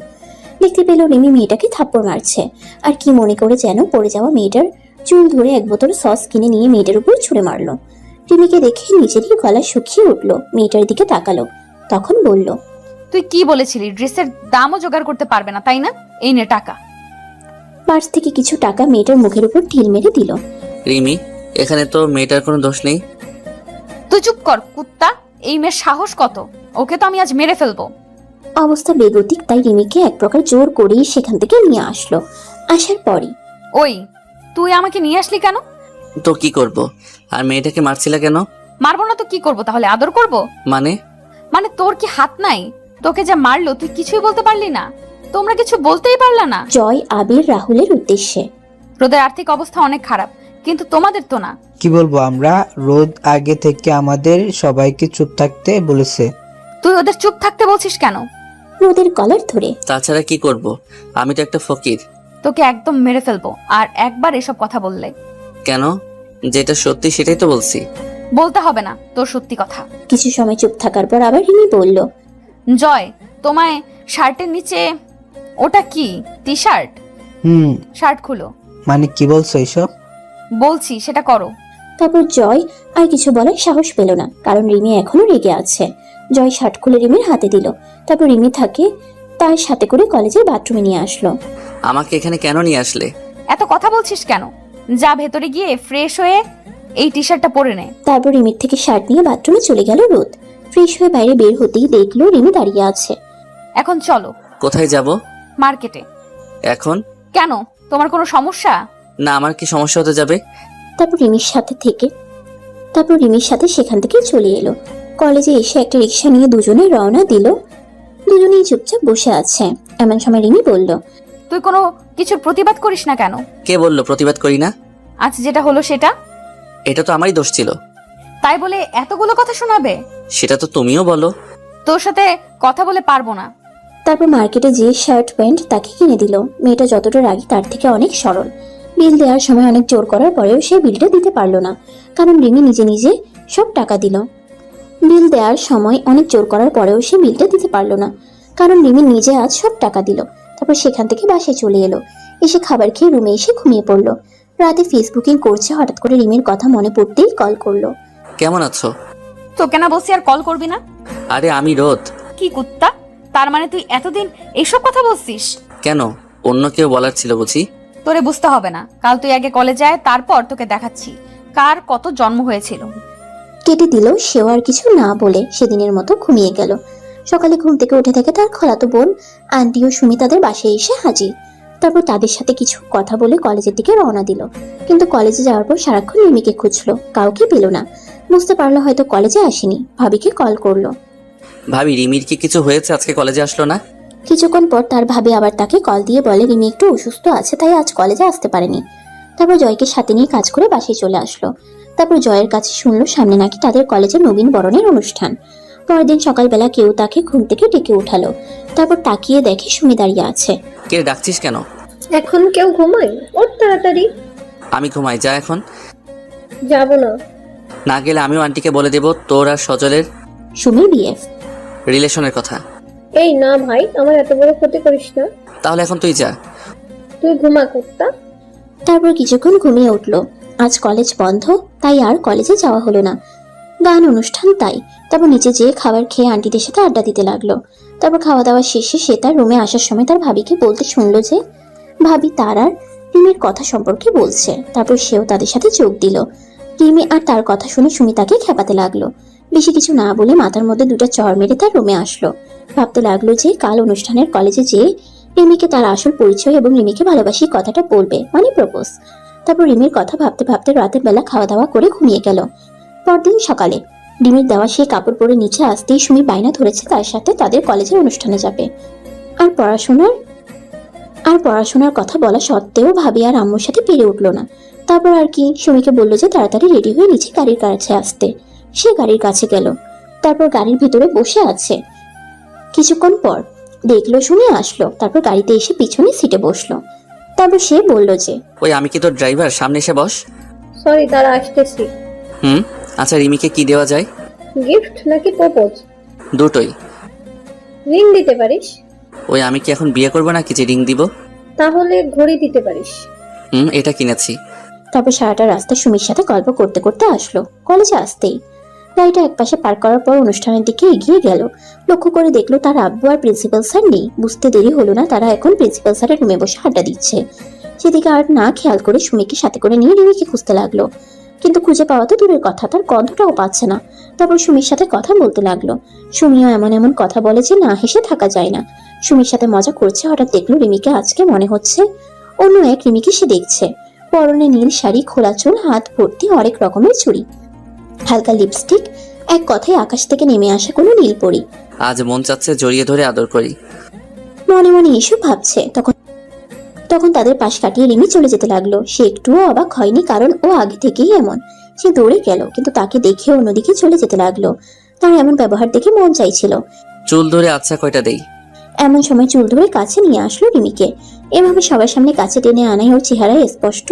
দেখতে পেল রিমি মেয়েটাকে থাপ্পড় মারছে। আর কি মনে করে যেন পড়ে যাওয়া মেয়েটার চুল ধরে এক বোতল সস কিনে নিয়ে মেয়েটার উপর ছুঁড়ে মারলো। রিমিকে দেখে নিজেরই গলা শুকিয়ে উঠলো। মেয়েটার দিকে তাকালো, তখন বলল, তুই কি বলেছিলি ড্রেসের দামও জোগাড় করতে পারবে না, তাই না? এই নে টাকা। পার্স থেকে কিছু টাকা মেয়েটার মুখের উপর ঢিল মেরে দিল। রিমি, এখানে তো মেয়েটার কোনো দোষ নেই। তুই চুপ কর কুত্তা, এই মেয়ের সাহস কত! ওকে তো আমি আজ মেরে ফেলবো। অবস্থা বেগতিক, তাই রিমিকে এক প্রকার জোর করেই সেখান থেকে নিয়ে আসলো। আসার পরই, ওই তুই আমাকে নিয়ে আসলি কেন? তো কি করব? আর মেয়েটাকে মারছিলা কেন? মারবো না তো কি করব? তাহলে আদর করব? মানে তোর কি হাত নাই? তোকে যে মারলো তুই কিছুই বলতে পারলি না? তোমরা কিছু বলতেই পারলা না? জয় আবির রাহুলের উদ্দেশ্যে, রোদের আর্থিক অবস্থা অনেক খারাপ, কিন্তু তোমাদের তো না। কি বলবো, আমরা রোদ আগে থেকে আমাদের সবাইকে চুপ থাকতে বলেছে। তুই ওদের চুপ থাকতে বলছিস কেন? রোদের কলার ধরে। তাছাড়া কি করব, আমি তো একটা ফকির। তোকে একদম মেরে ফেলবো আর একবার এসব কথা বললে। কেন? যেটা সত্যি সেটাই তো বলছি। বলতে হবে না তোর সত্যি কথা। কিছু সময় চুপ থাকার পর আবার রিমি বলল, জয়, তোমায় শার্টের নিচে ওটা কি? T shirt? শার্ট খুলো। মানে কি বলছো এসব? বলছি সেটা করো। তারপর জয় আর কিছু বলার সাহস পেল না, কারণ রিমি এখনো রেগে আছে। জয় শার্ট খুলে রিমির হাতে দিল। তারপর রিমি তাকে তার সাথে করে কলেজের বাথরুমে নিয়ে আসলো। আমাকে এখানে কেন নিয়ে আসলে? এত কথা বলছিস কেন? যা ভেতরে গিয়ে ফ্রেশ হয়ে এই টি শার্টটা পরে নে। তারপর রিমির থেকে শার্ট নিয়ে বাথরুমে চলে গেল রোদ। ফ্রেশ হয়ে বাইরে বের হতেই দেখলো রিমি দাঁড়িয়ে আছে। এখন চলো। কোথায় যাব? মার্কেটে। এখন? কেন, তোমার কোনো সমস্যা? না, আমার কি সমস্যা হতে যাবে? তারপর রিমির সাথে সেখান থেকে চলে এলো। কলেজে এসে একটা রিক্সা নিয়ে দুজনে রওনা দিল। দুজনেই চুপচাপ বসে আছে। এমন সময় রিমি বলল, তুই কোনো কিছুর প্রতিবাদ করিস না কেন? কে বললো প্রতিবাদ করি না? আজ যেটা হলো সেটা। এটা তো আমারই দোষ ছিল। তাই বলে এতগুলো কথা শোনাবে? সেটা তো তুমিও বলো। তোর সাথে কথা বলে পারবো না। তারপর মার্কেটে যে শার্ট প্যান্ট তাকে কিনে দিল। মেয়েটা যতটা রাগী তার থেকে অনেক সরল। বিল দেওয়ার সময় অনেক জোর করার পরেও সে বিলটা দিতে পারলো না, কারণ রিমি নিজে নিজে সব টাকা দিল। বিল দেওয়ার সময় অনেক জোর করার পরেও সে বিলটা দিতে পারলো না, কারণ রিমি নিজে আজ সব টাকা দিল। তারপর সেখান থেকে বাসায় চলে এলো। এসে খাবার খেয়ে রুমে এসে ঘুমিয়ে পড়লো। রাতে ফেসবুকিং করছে, হঠাৎ করে রিমির কথা মনে পড়তেই কল করলো। কেমন আছো? তোকে না বলছি আর কল করবি না? আরে আমি রোদ। কি কুত্তা, তার মানে তুই এতদিন এইসব কথা বলছিস? কেন, অন্য কেউ বলার ছিল বুঝি? তোরে বুঝতে হবে না, কাল তুই আগে কলেজে আয়, তারপর তোকে দেখাচ্ছি কার কত জন্ম হয়েছিল। কেটে দিল। সেও আর কিছু না বলে সেদিনের মতো ঘুমিয়ে গেল। সকালে ঘুম থেকে উঠে থেকে তার খালাতো বোন আন্টি ও সুমি তাদের বাসায় এসে হাজির। তারপর তাদের সাথে কিছু কথা বলে কলেজের দিকে রওনা দিল। কিন্তু কলেজে যাওয়ার পর সারাক্ষণ রিমিকে খুঁজলো, কাউকে পেল না। বুঝতে পারলো হয়তো কলেজে আসেনি। ভাবিকে কল করলো। ভাবি, রিমির কি কিছু হয়েছে? আজকে কলেজে আসলো না? কিছুক্ষণ পর তার ভাবি আবার তাকে কল দিয়ে বলে রিমি একটু অসুস্থ আছে, তাই আজ কলেজে আসতে পারেনি। তারপর জয়কে সাথে নিয়ে কাজ করে বাসায় চলে আসলো। তারপর জয়ের কাছে শুনলো সামনে নাকি তাদের কলেজে নবীন বরণের অনুষ্ঠান। পরের দিন সকালবেলা কেউ তাকে ঘুম থেকে ডেকে উঠালো। তারপর তাকিয়ে দেখে সুমি দাঁড়িয়ে আছে। কে ডাকছিস কেন? এখন কেউ ঘুমায়? ওর তাড়াতাড়ি। আমি ঘুমাই, যা এখন। যাব না। না গেলে আমিও আন্টিকে বলে দেব তোর আর সজলের সুমির বিএফ রিলেশনের কথা। এই না ভাই, আমার এত বড় ক্ষতি করিস না। তাহলে এখন তুই যা। তুই ঘুমা কুত্তা। তারপর কিছুক্ষণ ঘুমিয়ে উঠলো। আজ কলেজ বন্ধ, তাই আর কলেজে যাওয়া হলো না। গান অনুষ্ঠান তাই। তারপর নিচে যেয়ে খাবার খেয়ে আন্টিদের সাথে আড্ডা দিতে লাগলো। তারপর খাওয়া দাওয়া শেষে সে তার রুমে আসার সময় তার ভাবিকে বলতে শুনলো যে ভাবি তার আর রিমির কথা সম্পর্কে বলছে। তারপর সেও তাদের সাথে যোগ দিল। রিমি আর তার কথা শুনে সুমি তাকে খেপাতে লাগলো। বেশি কিছু না বলে মাথার মধ্যে দুটো চড় মেরে তার রুমে আসলো। ভাবতে লাগলো যে কাল অনুষ্ঠানের কলেজে যেয়ে রিমিকে তার আসল পরিচয় এবং রিমিকে ভালোবাসি কথাটা বলবে, মানে প্রপোজ। তারপর রিমির কথা ভাবতে ভাবতে রাতের বেলা খাওয়া দাওয়া করে ঘুমিয়ে গেল। পরদিন সকালে রিমির দেওয়া সেই কাপড় পরে নিচে আসতেই সুমি বায়না ধরেছে তার সাথে তাদের কলেজের অনুষ্ঠানে যাবে। আর পড়াশোনার কথা বলা সত্ত্বেও ভাবি আর আম্মুর সাথে পেরে উঠলো না। তারপর আর কি সুমিকে বললো যে তাড়াতাড়ি রেডি হয়ে নিচে গাড়ির কাছে আসতে। সে গাড়ির কাছে গেল। তারপর গাড়ির ভিতরে বসে আছে। কিছুক্ষণ পর দেখলো সুমি আসলো। তারপর গাড়িতে এসে পিছনে সিটে বসলো। তারপর সে বলল যে ওই আমি কি তোর ড্রাইভার? সামনে এসে বস। সরি, তারা আসতেছি। আচ্ছা, রিমিকে কি দেওয়া যায়? গিফট নাকি প্রপোজ? দুটোই। রিং দিতে পারিস। ওই আমি কি এখন বিয়ে করবো নাকি যে রিং দিব? তাহলে ঘড়ি দিতে পারিস। এটা কিনেছি। তারপর সারাটা রাস্তা সুমির সাথে গল্প করতে করতে আসলো। কলেজে আসতেই গাড়িটা একপাশে পার্ক করার পর অনুষ্ঠানের দিকে এগিয়ে গেল। লক্ষ্য করে দেখলো তার আব্বু আর প্রিন্সিপাল স্যার নেই। বুঝতে দেরি হলো না, তারা এখন প্রিন্সিপাল স্যারের রুমে বসে আড্ডা দিচ্ছে। সেদিকে আর না খেয়াল করে সুমিকে সাথে করে নিয়ে রিমিকে খুঁজতে লাগলো। কিন্তু খুঁজে পাওয়া তো দূরের কথা, তার গন্ধটাও পাচ্ছে না। তারপর সুমির সাথে কথা বলতে লাগলো। সুমিও এমন এমন কথা বলে যে না হেসে থাকা যায় না। সুমির সাথে মজা করছে। হঠাৎ দেখলো রিমিকে আজকে মনে হচ্ছে অন্য এক রিমিকে সে দেখছে। পরনে নীল শাড়ি, খোলা চুল, হাত ভর্তি অনেক রকমের চুড়ি, হালকা লিপস্টিক, এক কথায় আকাশ থেকে নেমে আসা কোনো নীলপরি। আজ মন চাচ্ছে জড়িয়ে ধরে আদর করি। মনে মনে এসব ভাবছে, তখন তাদের পাশ কাটিয়ে রিমি চলে যেতে লাগলো। সে একটুও অবাক হয়নি, কারণ ও আগে থেকেই এমন। সে দৌড়ে গেল, কিন্তু তাকে দেখে অন্যদিকে চলে যেতে লাগলো। তার এমন ব্যবহার দেখে মন চাইছিল। চুল ধরে আচ্ছা কয়টা দেই? এমন সময় চুল ধরে কাছে নিয়ে আসলো রিমিকে। এভাবে সবার সামনে কাছে টেনে আনায় ওর চেহারায় স্পষ্ট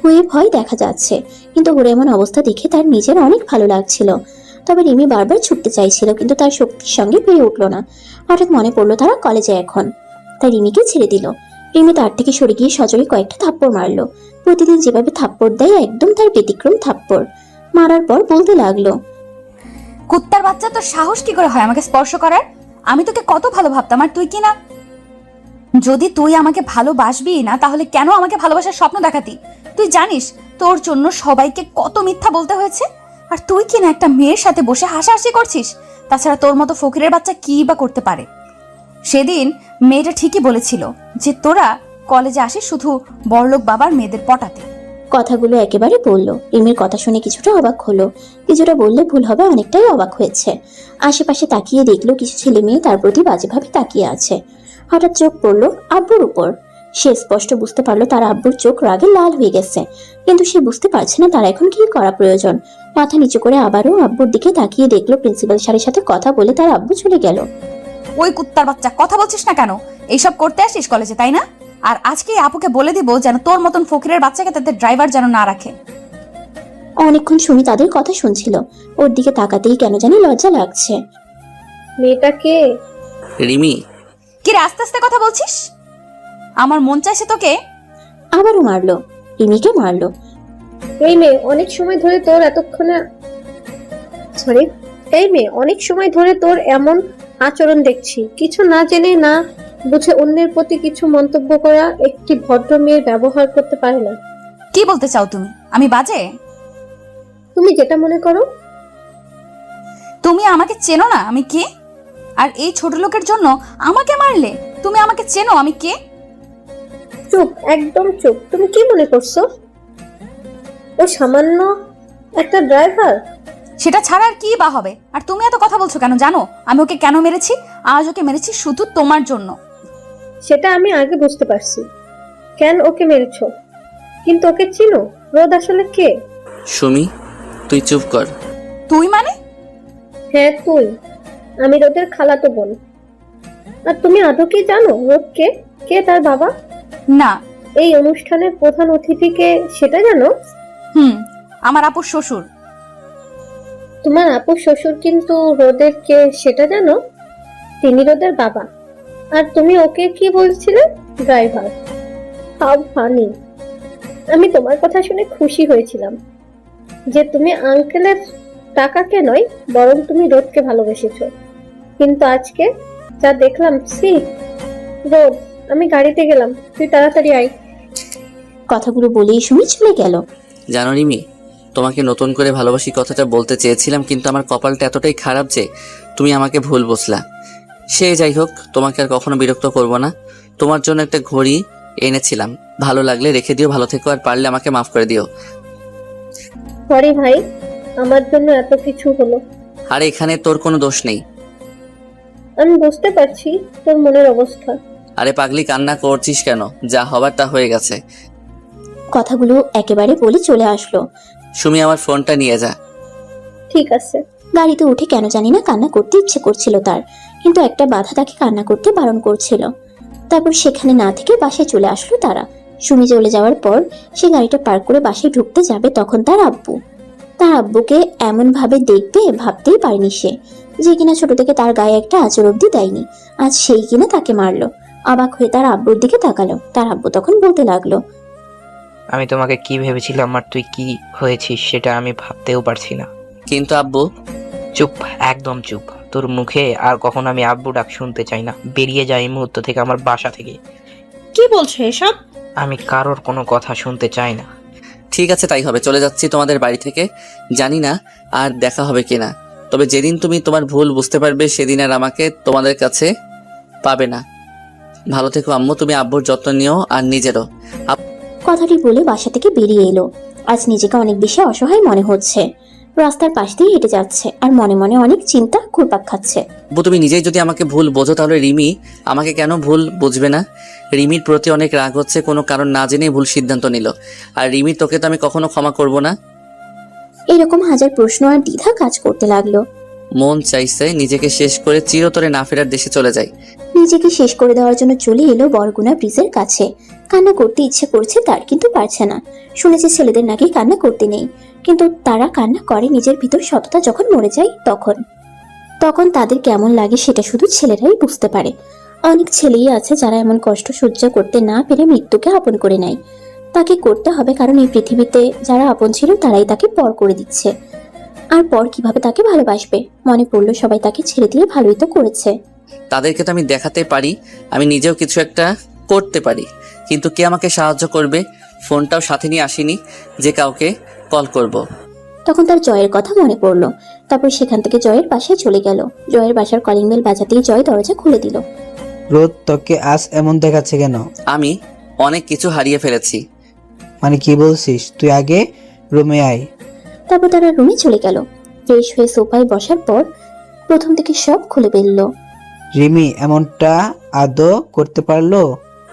হয়ে ভয় দেখা যাচ্ছে, কিন্তু ওর এমন অবস্থা দেখে তার নিজের অনেক ভালো লাগছিল। তবে রিমি বারবার ছুটতে চাইছিল, কিন্তু তার শক্তির সঙ্গে পেরে উঠলো না। হঠাৎ মনে পড়লো তারা কলেজে এখন, তাই রিমিকে ছেড়ে দিল। রিমি তার থেকে সরে গিয়ে সজোরে কয়েকটা থাপ্পড় মারলো। প্রতিদিন যেভাবে থাপ্পড় দেয়, একদম তার ব্যতিক্রম থাপ্পড় মারার পর বলতে লাগলো, কুত্তার বাচ্চা, তোর সাহস কি করে হয় আমাকে স্পর্শ করার? আমি তোকে কত ভালো ভাবতাম, আর তুই কি না? যদি তুই আমাকে ভালোবাসবি না, তাহলে কেন আমাকে ভালোবাসার স্বপ্ন দেখাতি? তুই জানিস তোর জন্য সবাইকে কত মিথ্যা বলতে হয়েছে, আর তুই কি না একটা মেয়ের সাথে বসে হাসাহাসি করছিস? তাছাড়া তোর মতো ফকিরের বাচ্চা কি বা করতে পারে? সেদিন মেয়েটা ঠিকই বলেছিল যে তোরা কলেজে আসিস শুধু বড়লোক বাবার মেয়েদের পটাতে। কথাগুলো একেবারে বলল। রিমির কথা শুনে কিছুটা অবাক হলো, কিছুটা বললে ভুল হবে, অনেকটাই অবাক হয়েছে। আশেপাশে তাকিয়ে দেখলো কিছু ছেলে মেয়ে তার প্রতি বাজেভাবে তাকিয়ে আছে। হঠাৎ চোখ পড়লো আব্বুর উপর। সে স্পষ্ট বুঝতে পারলো তার আব্বুর চোখ রাগে লাল হয়ে গেছে, কিন্তু সে বুঝতে পারছে না তার এখন কি করা প্রয়োজন। মাথা নিচু করে আবারও আব্বুর দিকে তাকিয়ে দেখলো প্রিন্সিপাল স্যারের সাথে কথা বলে তার আব্বু চলে গেল। ওই কুত্তার বাচ্চা, কথা বলছিস না কেন? এইসব করতে আসিস কলেজে, তাই না? আর আজকে আপুকে বলে দিব যেন তোর মতন ফকিরের বাচ্চাকে তাদের ড্রাইভার যেন না রাখে। অনেকক্ষণ সুমি তাদের কথা শুনছিল। ওর দিকে তাকাতেই কেন জানি লজ্জা লাগছে। মেয়েটা কে? রিমি। কি রে, আস্তে আস্তে কথা বলছিস? আমার মন চাইছে তোকে। আবারও মারলো, রিমিকে মারলো। এই মেয়ে অনেক সময় ধরে তোর এমন আচরণ দেখছি। কিছু না জেনে না বুঝে অন্যের প্রতি কিছু মন্তব্য করা একটি ভদ্র মেয়ের ব্যবহার করতে পারে না। কি বলতে চাও তুমি? আমি বাজে? তুমি যেটা মনে করো। তুমি আমাকে চেনো না আমি কে? আর এই ছোট লোকের জন্য আমাকে মারলে? তুমি আমাকে চেনো আমি কে? চুপ, একদম চুপ। তুমি কি মনে করছো ও সামান্য একটা ড্রাইভার? সেটা ছাড়া আর কি বা হবে? আর তুমি এত কথা বলছো কেন? জানো আমি ওকে কেন মেরেছি? আজ ওকে মেরেছি শুধু তোমার জন্য। সেটা আমি আগে বুঝতে পারছি কেন ওকে মেরেছো, কিন্তু ওকে চিনো? রোদ আসলে কে? সুমি, তুই চুপ কর। তুই মানে? হ্যাঁ তুই। আমি রোদের খালাতো বোন। আর তুমি আদৌ কি জানো রোদ কে? কে তার বাবা? না। এই অনুষ্ঠানের প্রধান অতিথিকে সেটা জানো? আমার আপুর শ্বশুর। তোমার আপুর শ্বশুর কিন্তু রোদের কে সেটা জানো? তিনি রোদের বাবা। আর তুমি ওকে কি বলছিলে? ড্রাইভার। How funny. আমি তোমার কথা শুনে খুশি হয়েছিলাম যে তুমি আঙ্কেলের টাকাকে নয়, বরং তুমি রোদকে ভালোবেসেছো। কিন্তু আজকে যা দেখলাম, সি। রোদ, আমি গাড়িতে গেলাম, তুই তাড়াতাড়ি আয়। কথাগুলো বলেই সুমি চলে গেল। জানো রিমি, তোমাকে নতুন করে ভালোবাসি কথাটা বলতে চেয়েছিলাম, কিন্তু আমার কপালটা এতটাই খারাপ যে তুমি আমাকে ভুল বুঝলা। সে যাই হোক, তোমাকে আর কখনো বিরক্ত করব না। তোমার জন্য একটা ঘড়ি এনেছিলাম, ভালো লাগলে রেখে দিও। ভালো থেকো, আর পারলে আমাকে মাফ করে দিও। সরি ভাই, আমার জন্য এত কিছু হলো। আর এখানে তোর কোনো দোষ নেই। আমি বুঝতে পারছি তোর মনের অবস্থা। আরে পাগলি, কান্না করছিস কেন? যা হবার তা হয়ে গেছে। কথাগুলো একেবারে বলে চলে আসলো। সুমি, আমার ফোনটা নিয়ে যা। ঠিক আছে। গাড়িতে উঠে কেন জানি না কান্না করতে ইচ্ছে করছিল তার, কিন্তু একটা বাধা তাকে কান্না করতে বারণ করছিল। তারপর সেখানে না থেকে বাসায় চলে আসলো তারা। সুমি চলে যাওয়ার পর সে গাড়িটা পার্ক করে বাসায় ঢুকতে যাবে, তখন তার আব্বুকে এমন ভাবে দেখবে ভাবতেই পারেনি সে, যে কিনা ছোট থেকে তার গায়ে একটা আঁচড় অব্দি দেয়নি, আজ সেই কিনা তাকে মারলো। অবাক হয়ে তার আব্বুর দিকে তাকালো। তার আব্বু তখন বলতে লাগলো, আমি তোমাকে কি ভেবেছিলাম আর তুই কি হয়েছিস সেটা আমি ভাবতেও পারছি না। কিন্তু আব্বু। চুপ, একদম চুপ। তোর মুখে আর কখনো আমি আব্বু ডাক শুনতে চাই না। বেরিয়ে যাই এই মুহূর্ত থেকে আমার বাসা থেকে। কি বলছো এসব? আমি কারোর কোনো কথা শুনতে চাই না। ঠিক আছে, তাই হবে। চলে যাচ্ছি তোমাদের বাড়ি থেকে। জানি না আর দেখা হবে কিনা, তবে যেদিন তুমি তোমার ভুল বুঝতে পারবে সেদিন আর আমাকে তোমাদের কাছে পাবে না। ভালো থেকো আম্মু, তুমি আব্বুর যত্ন নিও আর নিজেরও। কথাটি বলে বাসা থেকে বেরিয়ে এলো। আজ নিজেকে অনেক বেশি অসহায় মনে হচ্ছে। রাস্তার পাশ দিয়ে হেঁটে যাচ্ছে আর মনে মনে অনেক চিন্তা ঘুরপাক খাচ্ছে। আব্বু তুমি নিজেই যদি আমাকে ভুল বোঝো তাহলে রিমি আমাকে কেন ভুল বুঝবে না? রিমির প্রতি অনেক রাগ হচ্ছে, কোনো কারণ না জেনেই ভুল সিদ্ধান্ত নিল। আর রিমি তোকে তো আমি কখনো ক্ষমা করব না। এরকম হাজার প্রশ্ন আর দ্বিধা কাজ করতে লাগলো। মন চাইছে নিজেকে শেষ করে চিরতরে না ফেরার দেশে চলে যায়। নিজেকে শেষ করে দেওয়ার জন্য চলে এলো বরগুনা ব্রিজের কাছে। কান্না করতে ইচ্ছে করছে তার, কিন্তু পারছে না। শুনেছে ছেলেদের নাকি কান্না করতে নেই, কিন্তু তারা কান্না করে নিজের ভিতর সততা যখন মরে যায় তখন। তখন তাদের কেমন লাগে সেটা শুধু ছেলেরাই বুঝতে পারে। অনেক ছেলেই আছে যারা এমন কষ্ট সহ্য করতে না পেরে মৃত্যুকে আপন করে নেয়। তাকে করতে হবে, কারণ এই পৃথিবীতে যারা আপন ছিল তারাই তাকে পর করে দিচ্ছে। আর পর কিভাবে তাকে ভালোবাসবে? মনে পড়লো সবাই তাকে ছেড়ে দিয়ে ভালোই তো করেছে। তাদেরকে তো আমি দেখাতে পারি আমি নিজেও কিছু একটা করতে পারি, কিন্তু কে আমাকে সাহায্য করবে? ফোনটাও সাথে নিয়ে আসিনি যে কাউকে কল করব। তখন তার জয়ের কথা মনে পড়লো। তারপর সেখান থেকে জয়ের বাসায় চলে গেল। জয়ের বাসার কলিং বেল বাজাতেই জয় দরজা খুলে দিল। রোদ তোকে আজ এমন দেখাচ্ছে কেন? আমি অনেক কিছু হারিয়ে ফেলেছি। মানে কি বলছিস? তুই আগে রুমে আয়। তারপর তারা রুমে চলে গেল। ফ্রেশ হয়ে সোফায় বসার পর প্রথম থেকে সব খুলে ফেলল। রিমি এমনটা আদৌ করতে পারলো?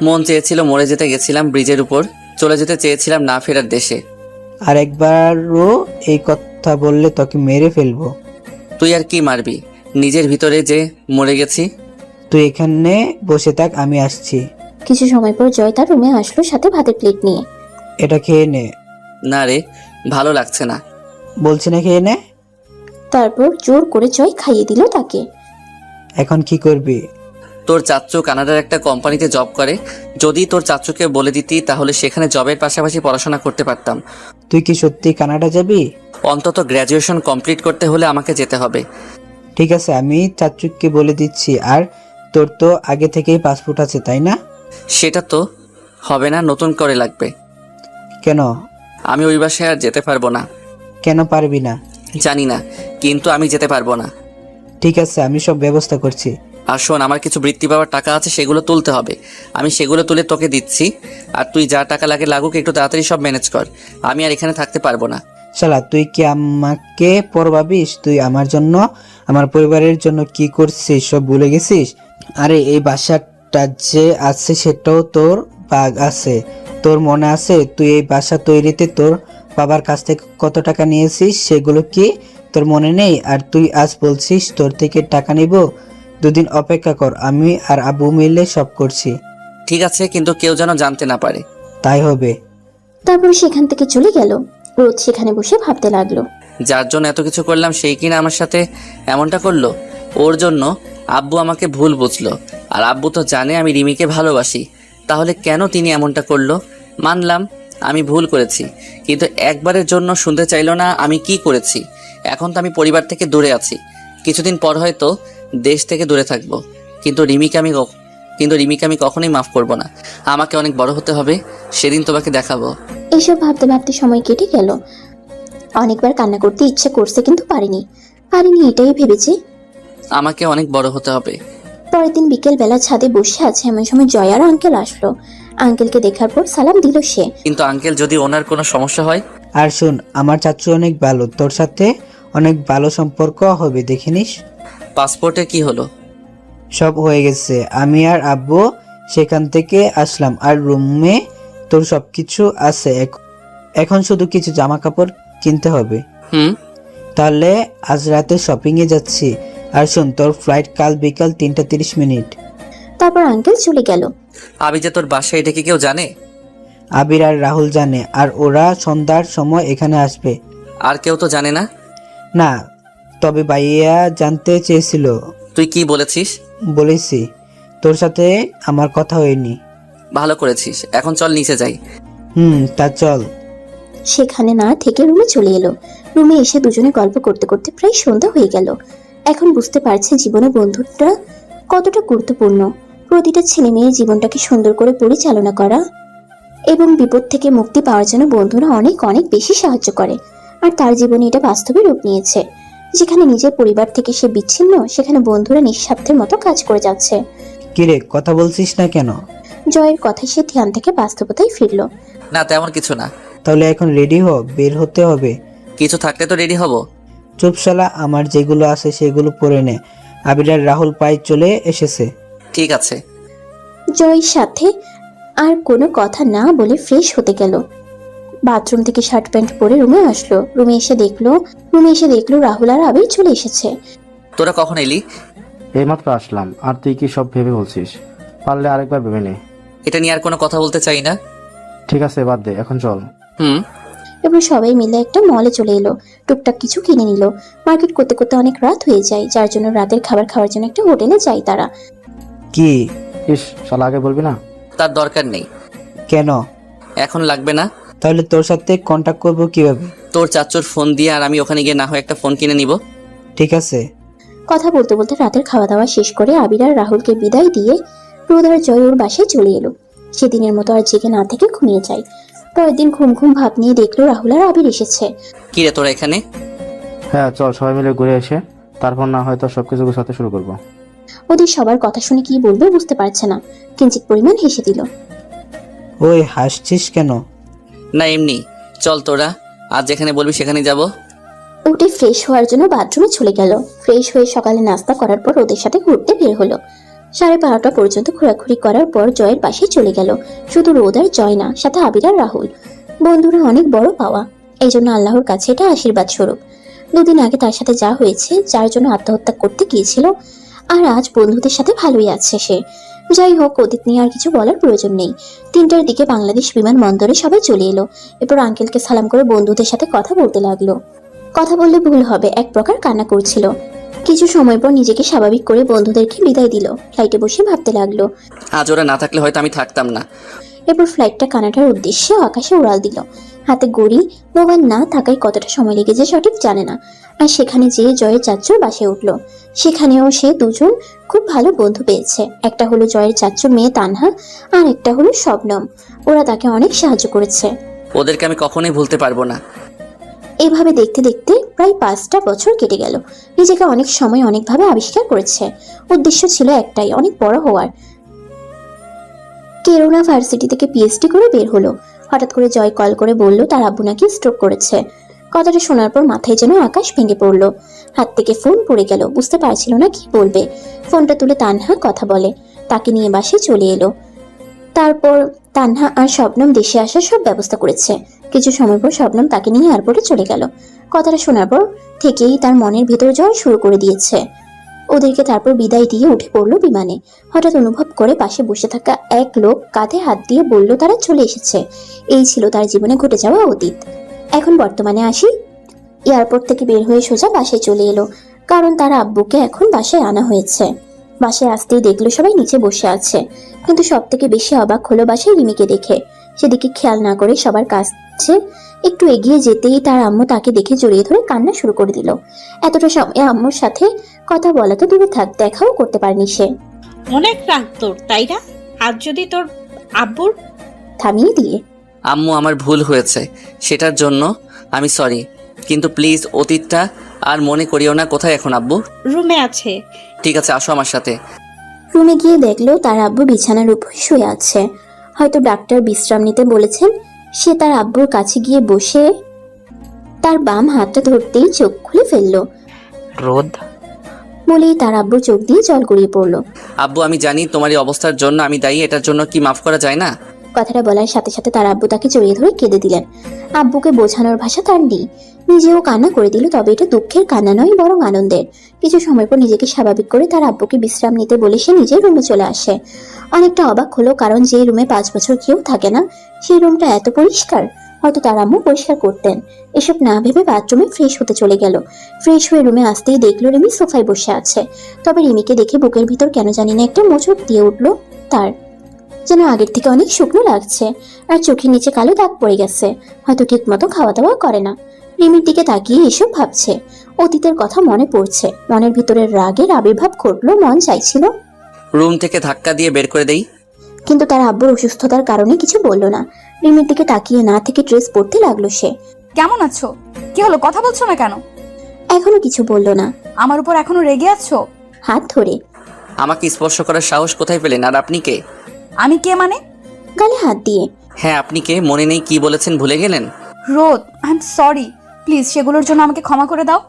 মন চেয়েছিল মরে যেতে, গেছিলাম ব্রিজের উপর, চলে যেতে চেয়েছিলাম না ফেরার দেশে। আর একবারও এই কথা বললে তোকে মেরে ফেলবো। তুই আর কি মারবি? নিজের ভিতরে যে মরে গেছি। তুই এখানে বসে থাক, আমি আসছি। কিছু সময় পর জয় তার রুমে আসলো সাথে ভাতের প্লেট নিয়ে। এটা খেয়ে নে। না রে, ভালো লাগছে না। বলছি না খেয়ে নে। তারপর জোর করে জয় খাইয়ে দিল তাকে। এখন কি করবি? তোর চাচ্চু কানাডার একটা কোম্পানিতে জব করে, যদি তোর চাচ্চুকে বলে দিতি তাহলে সেখানে জবের পাশাপাশি পড়াশোনা করতে পারতাম। তুই কি সত্যি কানাডা যাবি? অন্তত গ্র্যাজুয়েশন কমপ্লিট করতে হলে আমাকে যেতে হবে। ঠিক আছে, আমি চাচুকে বলে দিচ্ছি। আর তোর তো আগে থেকেই পাসপোর্ট আছে, তাই না? সেটা তো হবে না, নতুন করে লাগবে। কেন? আমি ওই বাসায় আর যেতে পারবো না। কেন পারবি না? জানি না, কিন্তু আমি যেতে পারবো না। ঠিক আছে, আমি সব ব্যবস্থা করছি। আর শোন, আমার কিছু বৃত্তি পাওয়ার টাকা আছে, সেগুলো তুলতে হবে। আমি সেগুলো তুলে তোকে দিচ্ছি, আর তুই যা টাকা লাগুক একটু তাড়াতাড়ি সব ম্যানেজ কর। আমি আর এখানে থাকতে পারবো না। শালা, তুই কি আমাকে পর ভাবিস? তুই আমার জন্য, আমার পরিবারের জন্য কি করছিস সব ভুলে গেছিস? আরে এই বাসাটা যে আছে সেটাও তোর ভাগ আছে। তোর মনে আছে তুই এই বাসা তৈরিতে তোর বাবার কাছ থেকে কত টাকা নিয়েছিস? সেগুলো কি তোর মনে নেই? আর তুই আজ বলছিস তোর থেকে টাকা নিব? দুদিন অপেক্ষা কর, আমি আর আব্বু মিলে সব করছি। ঠিক আছে, কিন্তু কেউ যেন জানতে না পারে। তাই হবে। তারপর সেখান থেকে চলে গেল। রোদ সেখানে বসে ভাবতে লাগলো। যার জন্য এত কিছু করলাম সেই কিনা আমার সাথে এমনটা করলো। ওর জন্য আব্বু আমাকে ভুল বুঝলো, আর আব্বু তো জানে আমি রিমিকে ভালোবাসি। তাহলে কেন তিনি এমনটা করলো? মানলাম আমি ভুল করেছি, কিন্তু একবারের জন্য শুনতে চাইলো না আমি কি করেছি। এখন তো আমি পরিবার থেকে দূরে আছি, কিছুদিন পর হয়তো দেশ থেকে দূরে থাকবো, কিন্তু রিমিকে আমি কখনোই মাফ করব না। আমাকে অনেক বড় হতে হবে, সেদিন তোমাকে দেখাবো। এইসব ভাবতে ভাবতে সময় কেটে গেল। অনেকবার কান্না করতে ইচ্ছে করছে, কিন্তু পারিনি এটাই ভেবেছে। আমাকে অনেক বড় হতে হবে। পরের দিন বিকেল বেলা ছাদে বসে আছে, এমন সময় জয় আর আঙ্কেল আসলো। আঙ্কেলকে দেখার পর সালাম দিল সে। কিন্তু আঙ্কেল, যদি ওনার কোনো সমস্যা হয়? আর শোন, আমার চাচু অনেক ভালো, তোর সাথে অনেক ভালো সম্পর্ক হবে, দেখে নিস। পাসপোর্টে কি হলো? সব হয়ে গেছে, আমি আর আব্বু সেখান থেকে আসলাম। আর রুমে তোর সবকিছু আছে। এখন শুধু কিছু জামা কাপড় কিনতে হবে। তাহলে আজ রাতে শপিং এ যাচ্ছি। আর শোন, তোর ফ্লাইট কাল বিকাল 3:30। তারপর আঙ্কেল চলে গেল। আবি যে তোর বাসায়, এটা কি কেউ জানে? আবির আর রাহুল জানে, আর ওরা সন্ধ্যার সময় এখানে আসবে। আর কেউ তো জানে না? না, তবে ভাইয়া জানতে চেয়েছিল। তুই কি বলেছিস? বলেছি, তোর সাথে আমার কথা হয়নি। ভালো করেছিস, এখন চল নিচে যাই। তা চল। সেখানে না থেকে রুমে চলে এলো। রুমে এসে দুজনে গল্প করতে করতে প্রায় সন্ধ্যা হয়ে গেল। এখন বুঝতে পারছে জীবনে বন্ধুটা কতটা গুরুত্বপূর্ণ। প্রতিটা ছেলে মেয়ের জীবনটাকে সুন্দর করে পরিচালনা করা এবং বিপদ থেকে মুক্তি পাওয়ার জন্য বন্ধুরা অনেক অনেক বেশি সাহায্য করে। আর তার জীবনে এটা বাস্তবে রূপ নিয়েছে। যেখানে নিজের পরিবার থেকে সে বিচ্ছিন্ন, সেখানে বন্ধুরা নিঃস্বার্থের মতো কাজ করে যাচ্ছে। কিরে, কথা বলছিস না কেন? জয়ের কথায় সে ধ্যান থেকে বাস্তবতায় ফিরল। না, তেমন কিছু না। তাহলে এখন রেডি হ, বের হতে হবে। কিছু থাকলে তো রেডি হব। চুপ শালা, আমার যেগুলো আছে সেগুলো পরে নে। আবির আর রাহুল পায়ে চলে এসেছে। ঠিক আছে। জয়ের সাথে আর কোনো কথা না বলে ফ্রেশ হতে গেল। বাথরুম থেকে শার্ট প্যান্ট পরে রুমে আসলো। রুমে এসে দেখলো রাহুল আর আবির চলে এসেছে। তোরা কখন এলি? এইমাত্র আসলাম। আর তুই কি সব ভেবে বলছিস? পারলে আরেকবার ভেবে নে। এটা নিয়ে আর কোনো কথা বলতে চাই না। ঠিক আছে, বাদ দে, এখন চল। এবার সবাই মিলে একটা মলে চলে এলো। টুকটাক কিছু কিনে নিল। মার্কেট করতে করতে অনেক রাত হয়ে যায়, যার জন্য রাতের খাবার খাওয়ার জন্য একটা হোটেলে যায় তারা। কি? ইস, শালা আগে বলবি না? তার দরকার নেই। কেন? এখন লাগবে না। তাহলে তোর সাথে কন্টাক্ট করবো কিভাবে? তোর চাচুর ফোন দিয়ে, আর আমি ওখানে গিয়ে না হয় একটা ফোন কিনে নিব। ঠিক আছে। কথা বলতে বলতে রাতের খাওয়া দাওয়া শেষ করে আবির আর রাহুলকে বিদায় দিয়ে রোদ আর জয় ওর বাসায় চলে এলো। সেদিনের মতো আর জেগে না থেকে ঘুমিয়ে যায়। পরের দিন ঘুম ঘুম ভাব নিয়ে দেখলো রাহুল আর আবির এসেছে। কি রে তোরা এখানে? হ্যাঁ চল, সবাই মিলে ঘুরে এসে তারপর না হয়তো সবকিছু গোছাতে শুরু করবো। ওদের সবার কথা শুনে কি বলবে বুঝতে পারছে না, কিঞ্চিত পরিমাণ হেসে দিল। ওই হাসছিস কেন? না এমনি। চল তোরা, আজ যেখানে বলবি সেখানে যাব। উঠে ফ্রেশ হওয়ার জন্য বাথরুমে চলে গেল। ফ্রেশ হয়ে সকালে নাস্তা করার পর ওদের সাথে ঘুরতে বের হলো। 12:30 পর্যন্ত ঘোরাঘুরি করার পর জয়ের পাশে চলে গেল। শুধু রোদ আর জয় না, সাথে আবির আর রাহুল। বন্ধুরা অনেক বড় পাওয়া, এই জন্য আল্লাহর কাছে এটা আশীর্বাদ স্বরূপ। 2 দিন আগে তার সাথে যা হয়েছে, যার জন্য আত্মহত্যা করতে গিয়েছিল, আর আজ বন্ধুদের সাথে ভালোই আছে সে। যাই হোক, অতীত নিয়ে আর কিছু বলার প্রয়োজন নেই। 3টার দিকে বাংলাদেশ বিমানবন্দরে সবাই চলে এলো। এরপর আঙ্কেলকে সালাম করে বন্ধুদের সাথে কথা বলতে লাগলো। কথা বললে ভুল হবে, এক প্রকার কান্না করছিল। কিছু সময় পর নিজেকে স্বাভাবিক করে বন্ধুদেরকে বিদায় দিল। ফ্লাইটে বসে ভাবতে লাগলো, আজ ওরা না থাকলে হয়তো আমি থাকতাম না। এরপর ফ্লাইটটা কানাডার উদ্দেশ্যে আকাশে উড়াল দিল। হাতে গড়ি, মোবাইল না থাকায় কতটা সময় লেগেছে সঠিক জানে না। আর সেখানে যেয়ে জয়ের চাচুর বাসায় উঠলো। সেখানেও সে দুজন খুব ভালো বন্ধু পেয়েছে। একটা হলো জয়ের চাচুর মেয়ে তানহা, আর একটা হলো শবনম। ওরা তাকে অনেক সাহায্য করেছে। ওদেরকে আমি কখনোই ভুলতে পারবো না। এইভাবে দেখতে দেখতে প্রায় 5টা বছর কেটে গেল। নিজেকে অনেক সময় অনেকভাবে আবিষ্কার করেছে। উদ্দেশ্য ছিল একটাই, অনেক বড় হওয়ার। কেরোনা ভার্সিটি থেকে পিএইচডি করে বের হলো। হঠাৎ করে জয় কল করে বলল তার আব্বু নাকি স্ট্রোক করেছে। কথাটা শোনার পর মাথায় যেন আকাশ ভেঙে পড়লো। হাত থেকে ফোন পড়ে গেল, বুঝতে পারছিল না কি বলবে। ফোনটা তুলে তানহা কথা বলে, তাকে নিয়ে বাসায় চলে এলো। তারপর তানহা আর শবনম দেশে আসার সব ব্যবস্থা করেছে। কিছু সময় পর শবনম তাকে নিয়ে এয়ারপোর্টে চলে গেল। কথাটা শোনার পর থেকেই তার মনের ভেতর জ্বর শুরু করে দিয়েছে। ওদেরকে তারপর বিদায় দিয়ে উঠে পড়লো বিমানে। হঠাৎ অনুভব করে পাশে বসে থাকা এক লোক কাঁধে হাত দিয়ে বলল তারা চলে এসেছে। এই ছিল তার জীবনে ঘটে যাওয়া অতীত। এখন বর্তমানে আসি। এয়ারপোর্ট থেকে বের হয়ে সোজা বাসায় চলে এলো, কারণ তার আব্বুকে এখন বাসায় আনা হয়েছে। বাসায় আসতেই দেখলো সবাই নিচে বসে আছে, কিন্তু সব থেকে বেশি অবাক হলো বাসায় রিমিকে দেখে। সেদিকে খেয়াল না করে সবার কাছে একটু এগিয়ে যেতেই তার আম্মু তাকে দেখে জড়িয়ে ধরে কান্না শুরু করে দিল। এতটা সময় আম্মুর সাথে কথা বলা তো দূরে থাক, দেখাও করতে পারেনি সে। অনেক রাগ তোর, তাই না? আজ যদি তোর আব্বুর থামিয়ে দিয়ে, আম্মু আমার ভুল হয়েছে, সেটার জন্য আমি সরি, কিন্তু প্লিজ অতীতটা আর মনে করিও না। কোথায় এখন আব্বু? রুমে আছে। ঠিক আছে, আসো আমার সাথে। রুমে গিয়ে দেখলো তার আব্বু বিছানার উপর শুয়ে আছে। হয়তো ডাক্তার বিশ্রাম নিতে বলেছেন। সে তার আব্বুর কাছে গিয়ে বসে তার বাম হাতটা ধরতেই চোখ খুলে ফেললো। রোদ বলেই তার আব্বুর চোখ দিয়ে জল গড়িয়ে পড়লো। আব্বু আমি জানি তোমার এই অবস্থার জন্য আমি দায়ী, এটার জন্য কি মাফ করা যায় না? কথাটা বলার সাথে সাথে তার আব্বু তাকে জড়িয়ে ধরে কেঁদে দিলেন। আব্বুকে বোঝানোর ভাষা তার নেই। নিজেও কান্না করে দিল, তবে এটা দুঃখের কান্না নয়, বরং আনন্দের। কিছু সময় পর নিজেকে স্বাভাবিক করে তার আব্বুকে বিশ্রাম নিতে বলে সে নিজের রুমে চলে আসে। অনেকটা অবাক হলো, কারণ যে রুমে 5 বছর কেউ থাকে না, সেই রুমটা এত পরিষ্কার। হয়তো তার আম্মু পরিষ্কার করতেন। এসব না ভেবে বাথরুমে ফ্রেশ হতে চলে গেল। ফ্রেশ হয়ে রুমে আসতেই দেখলো রিমি সোফায় বসে আছে। তবে রিমিকে দেখে বুকের ভিতর কেন জানি না একটা মোচড় দিয়ে উঠলো তার। যেন আগের থেকে অনেক শুকনো লাগছে, আর চোখের নিচে কালো দাগ পড়ে গেছে। হয়তো ঠিক মতো খাওয়া দাওয়া করে না। রিমির দিকে তাকিয়ে এসব ভাবছে। অতীতের কথা মনে পড়ছে। মনের ভিতরের রাগের আবির্ভাব ঘটলো। মন চাইছিল রুম থেকে ধাক্কা দিয়ে বের করে দেই, কিন্তু তার আব্বুর অসুস্থতার কারণে কিছু বলল না। রিমির দিকে তাকিয়ে না থেকে ড্রেস পরতে লাগলো সে। কেমন আছো? কি হলো, কথা বলছো না কেন? এখনো কিছু বলল না। আমার উপর এখনো রেগে আছো? হাত ধরে। আমাকে স্পর্শ করার সাহস কোথায় পেলেন? আর আপনি কে? আমি কে মানে? গালে হাত দিয়ে। হ্যাঁ আপনি কে? মনে নেই কি বলেছেন, ভুলে গেলেন? রোদ, আই এম সরি, প্লিজ সেগুলোর জন্য আমাকে ক্ষমা করে দাও।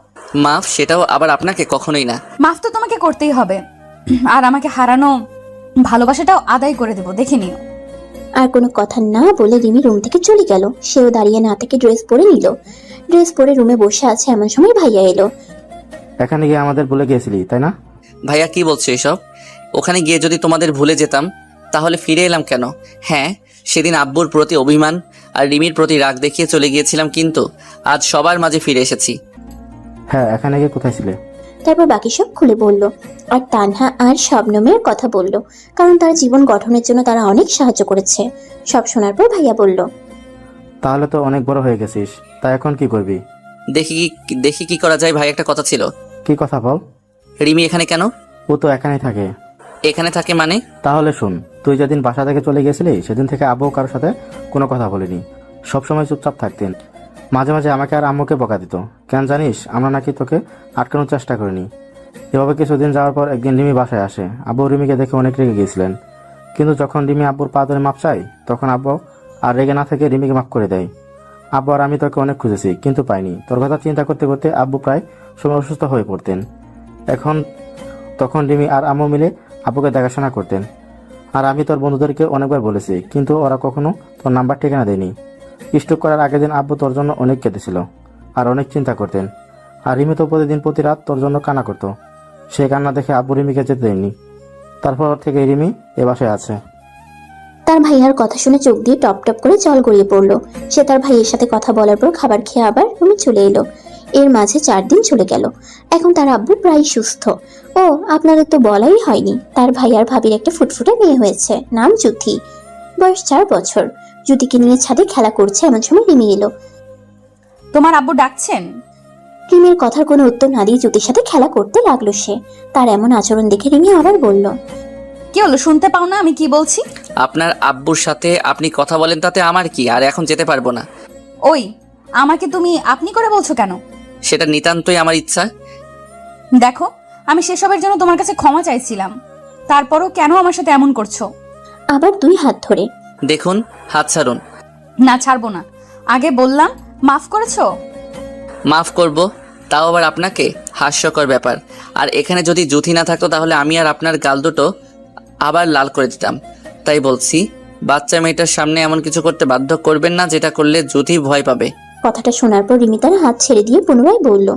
মাফ? সেটাও আবার আপনাকে? কখনোই না। মাফ তো তোমাকে করতেই হবে, আর আমাকে হারানো ভালোবাসাটাও আদায় করে দেবো, দেখে নিও। আর কোনো কথা না বলে রিমি রুম থেকে চলে গেল। সেও দাঁড়িয়ে না থেকে ড্রেস পরে নিল। ড্রেস পরে রুমে বসে আছে এমন সময় ভাইয়া এলো। এখানে গিয়ে আমাদের ভুলে গিয়েছিলি তাই না? ভাইয়া কি বলছো এসব? ওখানে গিয়ে যদি তোমাদের ভুলে যেতাম তাহলে ফিরে এলাম কেন? হ্যাঁ, সেদিন আব্বুর প্রতি অভিমান আর রিমির প্রতি রাগ দেখিয়ে চলে গিয়েছিলাম, কিন্তু আজ সবার মাঝে ফিরে এসেছি। হ্যাঁ, এখানে গিয়ে কোথায় ছিলে? তারপর বাকি সব খুলে বলল। আর তানহা আর শবনমের কথা বলল, কারণ তার জীবন গঠনের জন্য তারা অনেক সাহায্য করেছে। সব শোনার পর ভাইয়া বলল, তাহলে তো অনেক বড় হয়ে গেছিস, তা এখন কি করবি? দেখি কি করা যায়। ভাই একটা কথা ছিল। কি কথা বল? রিমি এখানে কেন? ও তো এখানেই থাকে। এখানে থাকে মানে? তাহলে শুন, তুই যেদিন বাসা থেকে চলে গেছিলি সেদিন থেকে আব্বু কারোর সাথে কোনো কথা বলিনি, সবসময় চুপচাপ থাকতেন। মাঝে মাঝে আমাকে আর আম্মুকে বকা দিত। কেন জানিস? আমরা নাকি তোকে আটকানোর চেষ্টা করিনি। এভাবে কিছুদিন যাওয়ার পর একদিন রিমি বাসায় আসে। আব্বু রিমিকে দেখে অনেক রেগে গিয়েছিলেন, কিন্তু যখন রিমি আব্বুর পা ধরে মাপ চাই তখন আব্বু আর রেগে না থেকে রিমিকে মাফ করে দেয়। আব্বু আর আমি তোকে অনেক খুঁজেছি কিন্তু পাইনি। তোর কথা চিন্তা করতে করতে আব্বু প্রায় সময় অসুস্থ হয়ে পড়তেন। তখন রিমি আর আম্মু মিলে আব্বুকে দেখাশোনা করতেন। আর আমি তোর বন্ধুদেরকে অনেকবার বলেছি, কিন্তু ওরা কখনো তোর নাম্বার ঠিকানা দেয়নি। স্ট্রোক করার আগের দিন আব্বু তোর জন্য অনেক কেঁদেছিল আর অনেক চিন্তা করতেন। আর রিমি তো প্রতিদিন প্রতি রাত তোর জন্য কান্না করতো। সে কান্না দেখে আব্বু রিমিকে যেতে দেয়নি। তারপর থেকে রিমি এ বাসায় আছে। তার ভাইয়ার কথা শুনে চোখ দিয়ে টপ টপ করে জল গড়িয়ে পড়লো। সে তার ভাইয়ের সাথে কথা বলার পর খাবার খেয়ে আবার রুমে চলে এলো। এর মাঝে 4 দিন চলে গেল। এখন তার আব্বু প্রায় সুস্থ। ও, আপনাদের তো বলাই হয়নি, তার ভাইয়ার ভাবির একটা ফুটফুটে মেয়ে হয়েছে, নাম জ্যোতি। বয়স 4 বছর। জ্যোতিকে নিয়ে ছাদে খেলা করছে এমন সময় রিমি এলো। তোমার আব্বু ডাকছেন? রিমির কথার কোনো উত্তর না দিয়ে জ্যোতির সাথে খেলা করতে লাগলো সে। তার এমন আচরণ দেখে রিমি আবার বলল, কি হলো, শুনতে পাও না আমি কি বলছি? আপনার আব্বুর সাথে আপনি কথা বলেন, তাতে আমার কি? আর এখন যেতে পারবো না। ওই, আমাকে তুমি আপনি করে বলছো কেন? সেটা নিতান্তই আমার ইচ্ছা। দেখো, আমি সেসবের জন্য তোমার কাছে ক্ষমা চাইছিলাম, তারপরও কেন আমার সাথে এমন করছো? আবার 2 হাত ধরে। দেখুন, হাত ছাড়ুন। না, ছাড়বো না। আগে বললাম মাফ করেছো। মাফ করব? তাও আবার আপনাকে? হাস্যকর ব্যাপার। আর এখানে যদি জুথি না থাকতো তাহলে আমি আর আপনার গাল দুটো আবার লাল করে দিতাম। তাই বলছি, বাচ্চা মেয়েটার সামনে এমন কিছু করতে বাধ্য করবেন না যেটা করলে জুথি ভয় পাবে। কথাটা শোনার পর রিমি তার হাত ছেড়ে দিয়ে পুনরায় বলল,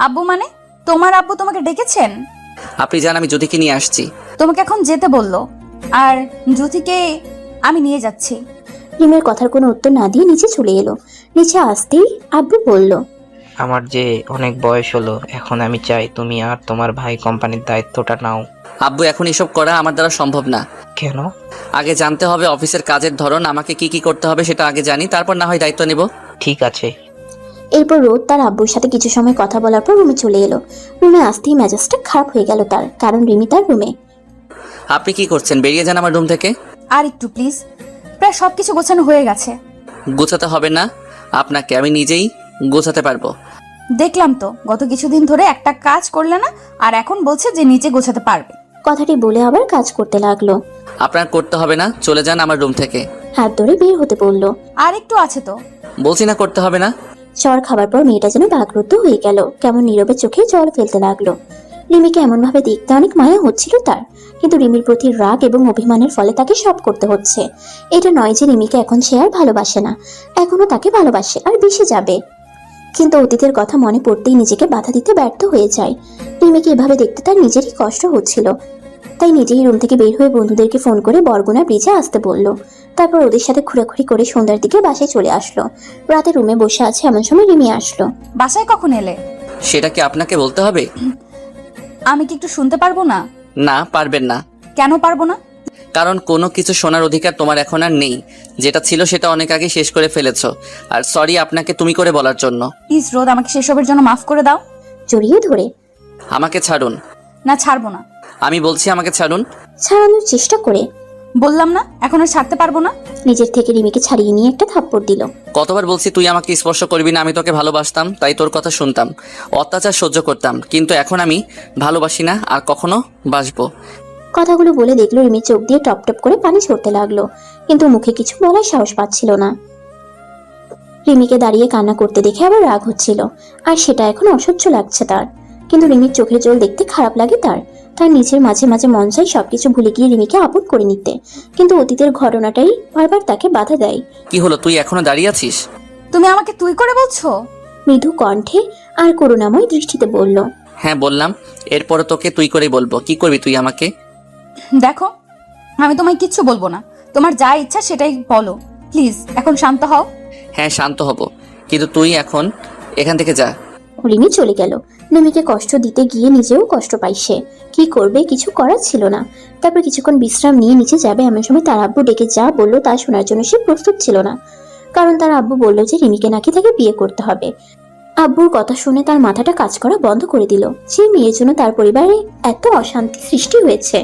আব্বু মানে? তোমার আব্বু তোমাকে ডেকেছেন? আপনি জান আমি জুথিকে নিয়ে আসছি। তোমাকে এখন যেতে বললো, আর জ্যোতিকে আমি নিয়ে যাচ্ছি। রিমির কথার কোনো উত্তর না দিয়ে নিচে চলে এলো। নিচে আসতেই আব্বু বলল, আমার যে অনেক বয়স হলো, এখন আমি চাই তুমি আর তোমার ভাই কোম্পানির দায়িত্বটা নাও। আব্বু, এখন এসব করা আমার দ্বারা সম্ভব না। কেন? আগে জানতে হবে অফিসের কাজের ধরন, আমাকে কি কি করতে হবে সেটা আগে জানি, তারপর না হয় দায়িত্ব নেব। ঠিক আছে। এরপর রোদ তার আব্বুর সাথে কিছু সময় কথা বলার পর রুমে চলে এলো। রুমে আসতেই মেজাজটা খারাপ হয়ে গেল তার, কারণ রিমি তার রুমে। আপনি কি করছেন? বেরিয়ে যান আমার রুম থেকে। আর একটু প্লিজ, প্রায় সবকিছু গোছানো হয়ে গেছে। গোছাতে হবে না আপনাকে, আমি নিজেই গোছাতে পারবো। দেখলাম তো গত কিছুদিন ধরে একটা কাজ করলে না, আর এখন বলছে যে নিচে গোছাতে পারবে। কথাটি বলে আবার কাজ করতে লাগলো। আপনার করতে হবে না, চলে যান আমার রুম থেকে। হাত ধরে বের হতে বললো। আর একটু আছে তো। বলছি না করতে হবে না। চর খাবার পর মেয়েটা যেন বাকরুদ্ধ হয়ে গেল, কেমন নীরবে চোখে জল ফেলতে লাগলো। রিমিকে এমন ভাবে দেখতে অনেক মায়া হচ্ছিল তার, কিন্তু রিমির প্রতি রাগ এবং অভিমানের ফলে তাকে সব করতে হচ্ছে। এটা নয় যে রিমিকে এখন সে আর ভালোবাসে না, এখনো তাকে ভালোবাসে আর বেশি যাবে। কিন্তু অতীতের কথা মনে পড়তেই নিজেকে বাধা দিতে ব্যর্থ হয়ে যায়। রিমিকে এভাবে দেখতে তার নিজেরই কষ্ট হচ্ছিল, তাই নিজেই রুম থেকে বের হয়ে বন্ধুদেরকে ফোন করে বরগুনা ব্রিজে আসতে বলল। তারপর ওদের সাথে ঘোরাঘুরি করে সন্ধ্যার দিকে বাসায় চলে আসলো। রাতে রুমে বসে আছে এমন সময় রিমি আসলো। বাসায় কখন এলে? সেটা কি আপনাকে বলতে হবে? আমি কি একটু শুনতে পারবো না? না, পারবেন না। কেন পারবো না? কারণ কোনো কিছু শোনার অধিকার তোমার এখন আর নেই। যেটা ছিল সেটা অনেক আগে শেষ করে ফেলেছো। আর সরি আপনাকে তুমি করে বলার জন্য। প্লিজ রোদ, আমাকে সেসবের জন্য মাফ করে দাও। জড়িয়ে ধরে। আমাকে ছাড়ুন। না, ছাড়বো না। আমি বলছি আমাকে ছাড়ুন। ছাড়ানোর চেষ্টা করে। বললাম না এখন আর ছাড়তে পারবো না। নিজের থেকে রিমিকে ছাড়িয়ে নিয়ে একটা থাপ্পড় দিল। কতবার বলছি তুই আমাকে স্পর্শ করবি না, আমি তোকে ভালোবাসতাম তাই তোর কথা শুনতাম, অত্যাচার সহ্য করতাম, কিন্তু এখন আমি ভালোবাসি না আর কখনো বাসবো। কথাগুলো বলে দেখলো রিমি চোখ দিয়ে টপ টপ করে পানি ঝরতে লাগলো, কিন্তু মুখে কিছু বলার সাহস পাচ্ছিল না। রিমিকে দাঁড়িয়ে কান্না করতে দেখে আবার রাগ হচ্ছিল, আর সেটা এখন অসহ্য লাগছে তার। কিন্তু রিমির চোখের জল দেখতে খারাপ লাগে তার। তার নিজের মাঝে মাঝে মন চাই সবকিছু ভুলে গিয়ে রিমিকে আপন করে নিতে, কিন্তু অতীতের ঘটনাটাই বারবার তাকে বাধা দেয়। কি হলো, তুই এখনো দাঁড়িয়ে আছিস? তুমি আমাকে তুই করে বলছো? মৃদু কণ্ঠে আর করুণাময় দৃষ্টিতে বলল। হ্যাঁ বললাম, এরপরে তোকে তুই করেই বলবো। কি করবি তুই আমাকে? দেখো, আমি তোমায় কিচ্ছু বলবো না, তোমার যা ইচ্ছা সেটাই বলো। প্লিজ এখন শান্ত হও। হ্যাঁ শান্ত হব, কিন্তু তুই এখন এখান থেকে যা। রিমি চলে গেল। রিমিকে কষ্ট দিতে গিয়ে নিজেও কষ্ট পাই সে। কি করবে, কিছু করার ছিল না। তারপর কিছুক্ষণ বিশ্রাম নিয়ে নিচে যাবে এমন সময় তার আব্বু ডেকে যা বললো তা শোনার জন্য সে প্রস্তুত ছিল না। কারণ তার আব্বু বলল যে রিমিকে নাকি তাকে বিয়ে করতে হবে। আব্বুর কথা শুনে তার মাথাটা কাজ করা বন্ধ করে দিল। যে মেয়ের জন্য তার পরিবারে এত অশান্তি সৃষ্টি হয়েছে,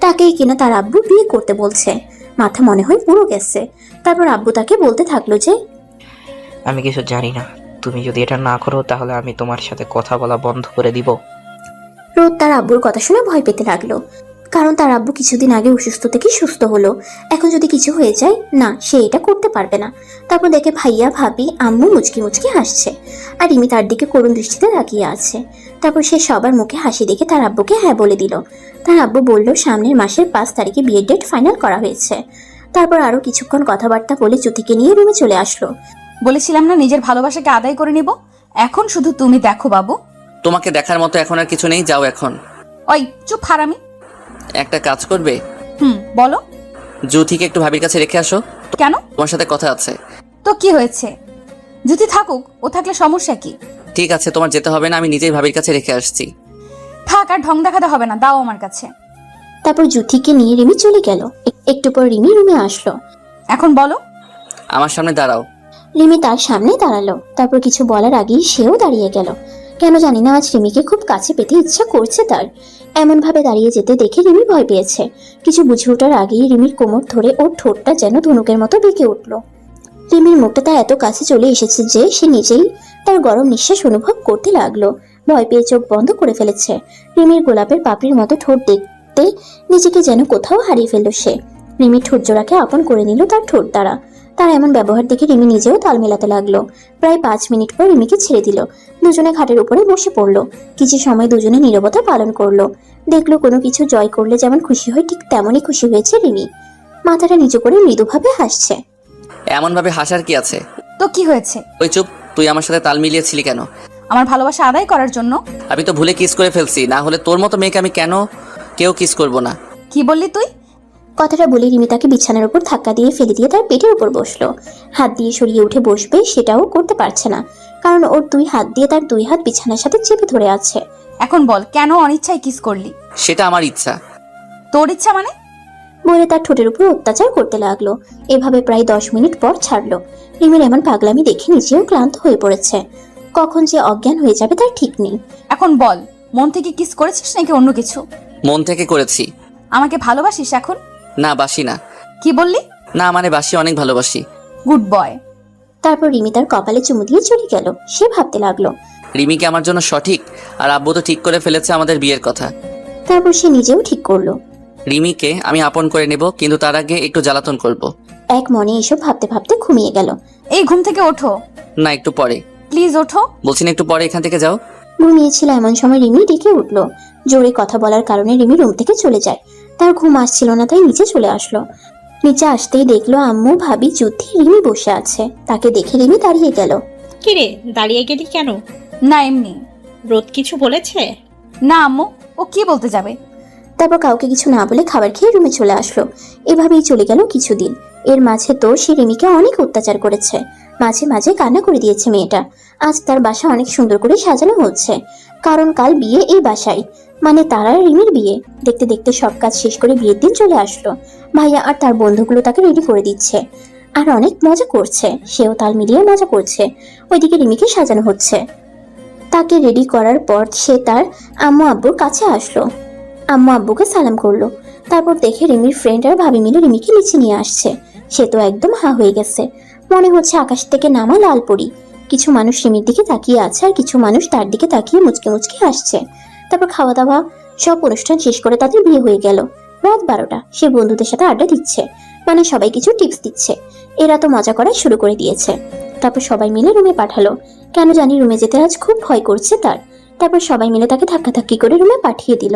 তাকেই কিনা তার আব্বু বিয়ে করতে বলছে। মাথা মনে হয় পুরো গেছে। তারপর আব্বু তাকে বলতে থাকলো যে আমি কিছু জানি না, তুমি যদি এটা না করো তাহলে আমি তোমার সাথে কথা বলা বন্ধ করে দিব। রোদ তার আব্বুর কথা শুনে ভয় পেতে লাগলো, কারণ তার আব্বু কিছুদিন আগে অসুস্থ থেকে সুস্থ হলো। এখন যদি কিছু হয়ে যায়, না সে এটা করতে পারবে না। তারপর দেখে ভাইয়া ভাবি আম্মু মুচকি মুচকি হাসছে, আর রিমি তার দিকে করুণ দৃষ্টিতে তাকিয়ে আছে। তারপর সে সবার মুখে হাসি দেখে তার আব্বুকে হ্যাঁ বলে দিল। তার আব্বু বলল সামনের মাসের 5 তারিখে বিয়ের ডেট ফাইনাল করা হয়েছে। তারপর আরো কিছুক্ষণ কথাবার্তা বলে জ্যোতিকে নিয়ে রুমে চলে আসলো। বলেছিলাম না নিজের ভালোবাসাকে আদায় করে নিব। এখন শুধু তুমি দেখো বাবু। তোমাকে দেখার মতো এখন আর কিছু নেই, যাও এখন। ওই চুপ হারামি। একটা কাজ করবে? বলো। জ্যোতিকে একটু ভাবির কাছে রেখে আসো। কেন? তোমার সাথে কথা আছে। তো কি হয়েছে, যদি থাকুক, ও থাকলে সমস্যা কি? ঠিক আছে, তোমার যেতে হবে না, আমি নিজেই ভাবির কাছে রেখে আসছি। থাক, আর ঢং দেখাতে হবে না, দাও আমার কাছে। তারপর জ্যোতিকে নিয়ে রিমি চলে গেল। একটু পর রিমি রুমে আসলো। এখন বলো। আমার সামনে দাঁড়াও। রিমি তার সামনে দাঁড়ালো। তারপর কিছু বলার আগেই সেও দাঁড়িয়ে গেল। কেন জানি না আজ রিমিকে খুব কাছে পেতে ইচ্ছা করছে তার। এমন ভাবে দাঁড়িয়ে যেতে দেখে রিমি ভয় পেয়েছে। কিছু বুঝে ওঠার আগেই রিমির কোমর ধরে ওর ঠোঁটটা যেন ধনুকের মতো বেঁকে উঠলো। রিমির মুখটা তার এত কাছে চলে এসেছে যে সে নিজেই তার গরম নিঃশ্বাস অনুভব করতে লাগলো। ভয় পেয়ে চোখ বন্ধ করে ফেলেছে। রিমির গোলাপের পাপড়ির মতো ঠোঁট দেখতে নিজেকে যেন কোথাও হারিয়ে ফেললো সে। রিমির ঠোঁট জোড়াকে আপন করে নিল তার ঠোঁট দ্বারা। তার এমন ব্যবহার দেখে রিমি নিজেও তাল মেলাতে লাগলো। প্রায় 5 মিনিট পর রিমিকে ছেড়ে দিল। দুজনে খাটের উপরে বসে পড়লো। কিছু সময় দুজনে নীরবতা পালন করলো। দেখলো কোনো কিছু জয় করলে যেমন খুশি হয় ঠিক তেমনই খুশি হয়েছে রিমি। মাথাটা নিচু করে মৃদুভাবে হাসছে। এমন ভাবে হাসার কি আছে? তো কি হয়েছে? ওই চুপ, তুই আমার সাথে তাল মিলিয়েছিলি কেন? আমার ভালোবাসা আদায় করার জন্য। আমি তো ভুলে কিস করে ফেলছি, না হলে তোর মতো মেয়েকে আমি কেউ কিস করব না। কি বললি তুই? কথাটা বলে রিমি তাকে বিছানার উপর ধাক্কা দিয়ে ফেলে দিয়ে তার পেটের উপর বসলো। হাত দিয়ে সরিয়ে উঠে বসবে সেটাও করতে পারছে না, কারণ ওর 2 হাত দিয়ে তার 2 হাত বিছানার সাথে চেপে ধরে আছে। এখন বল, কেন অনিচ্ছায় কিস করলি? সেটা আমার ইচ্ছা। তোর ইচ্ছা মানে? বলে তার ঠোঁটের উপর অত্যাচার করতে লাগলো। এভাবে প্রায় 10 মিনিট পর ছাড়লো। রিমির এমন পাগলামি দেখে নিজেও ক্লান্ত হয়ে পড়েছে। কখন যে অজ্ঞান হয়ে যাবে তার ঠিক নেই। এখন বল, মন থেকে কিস করেছিস নাকি অন্য কিছু? মন থেকে করেছি। আমাকে ভালোবাসিস এখন? না, বাসি না। কি বললি? না মানে বাসি, অনেক ভালোবাসি। Good boy. তারপর রিমি তার কপালে চুমু দিয়ে চলে গেল। সে ভাবতে লাগলো, রিমিকে আমার জন্য সঠিক, আর আব্বু তো ঠিক করে ফেলেছে আমাদের বিয়ের কথা। তারপর সে নিজেও ঠিক করলো রিমিকে আমি আপন করে নেব, কিন্তু তার আগে একটু জ্বালাতন করব। এক মনে এসব ভাবতে ভাবতে ঘুমিয়ে গেল। এই ঘুম থেকে ওঠো। না, একটু পরে। প্লিজ ওঠো বলছি না, একটু পরে এখান থেকে যাও। ঘুমিয়েছিল এমন সময় রিমি ডেকে উঠলো। জোরে কথা বলার কারণে রিমি রুম থেকে চলে যায়। তার ঘুম আসছিল না, তাই নিচে চলে আসলো। নিচে আসতেই দেখলো আম্মু ভাবি যুদ্ধে রিমি বসে আছে। তাকে দেখে রিমি দাঁড়িয়ে গেল। কিরে, দাঁড়িয়ে গেলি কেন? না এমনি। রোদ কিছু বলেছে? না আম্মু, ও কি বলতে যাবে? তারপর কাউকে কিছু না বলে খাবার খেয়ে রুমে চলে আসলো। এভাবেই চলে গেল কিছুদিন। এর মাঝে তো সে রিমিকে অনেক অত্যাচার করেছে। মাঝে মাঝে কান্না করে দিয়েছে মেয়েটা। আজ তার বাসা অনেক সুন্দর করে সাজানো হচ্ছে, কারণ কাল বিয়ে এই বাসায়, মানে তার আর রিমির বিয়ে। দেখতে দেখতে সব কাজ শেষ করে বিয়ের দিন চলে আসলো। ভাইয়া আর তার বন্ধুগুলো তাকে রেডি করে দিচ্ছে আর অনেক মজা করছে। সেও তাল মিলিয়ে মজা করছে। ওইদিকে রিমিকে সাজানো হচ্ছে। তাকে রেডি করার পর সে তার আম্মু আব্বুর কাছে আসলো। আম্মু আব্বুকে সালাম করলো। তারপর দেখে রিমির ফ্রেন্ড আর ভাবি মিলে রিমিকে নিচে নিয়ে আসছে। সে তো একদম হা হয়ে গেছে। মনে হচ্ছে আকাশ থেকে নামা লাল পরি। কিছু মানুষ রিমির দিকে তাকিয়ে আছে, আর কিছু মানুষ তার দিকে তাকিয়ে মুচকে মুচকে আসছে। তারপর খাওয়া দাওয়া সব অনুষ্ঠান শেষ করে তাদের বিয়ে হয়ে গেল। রাত 12টা। সে বন্ধুদের সাথে আড্ডা দিচ্ছে, মানে সবাই কিছু টিপস দিচ্ছে। এরা তো মজা করা শুরু করে দিয়েছে। তারপর সবাই মিলে রুমে পাঠালো। কেন জানি রুমে যেতে আজ খুব ভয় করছে তার। তারপর সবাই মিলে তাকে ধাক্কাধাক্কি করে রুমে পাঠিয়ে দিল।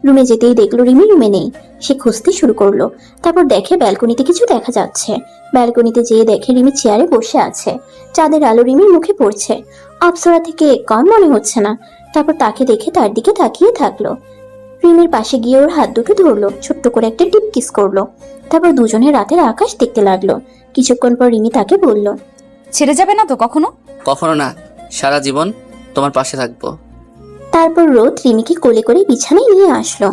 রুমে যেতেই দেখলো রিমি রুমে নেই। সে খুঁজতে শুরু করলো। তারপর দেখে ব্যালকনিতে কিছু দেখা যাচ্ছে। ব্যালকনিতে যেয়ে দেখে রিমি চেয়ারে বসে আছে। চাঁদের আলো রিমির মুখে পড়ছে। অপ্সরা থেকে কম মনে হচ্ছে না। তারপর তাকে দেখে তার দিকে তাকিয়ে থাকলো। রিমির পাশে গিয়ে ওর হাত দুটো ধরলো, ছোট্ট করে একটা ডিপ কিস করলো। তারপর দুজনে রাতের আকাশ দেখতে লাগলো। কিছুক্ষণ পর রিমি তাকে বলল, ছেড়ে যাবে না তো কখনো? কখনো না, সারা জীবন তোমার পাশে থাকবো। তারপর রোদ রিমিকে কোলে করে বিছানায় নিয়ে আসলো।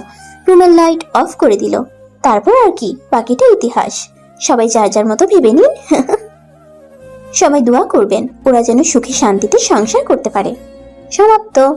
রুমের লাইট অফ করে দিল। তারপর আর কি, বাকিটা ইতিহাস। সবাই যার যার মতো ভেবে নিন। সবাই দোয়া করবেন ওরা যেন সুখে শান্তিতে সংসার করতে পারে। সমাপ্ত।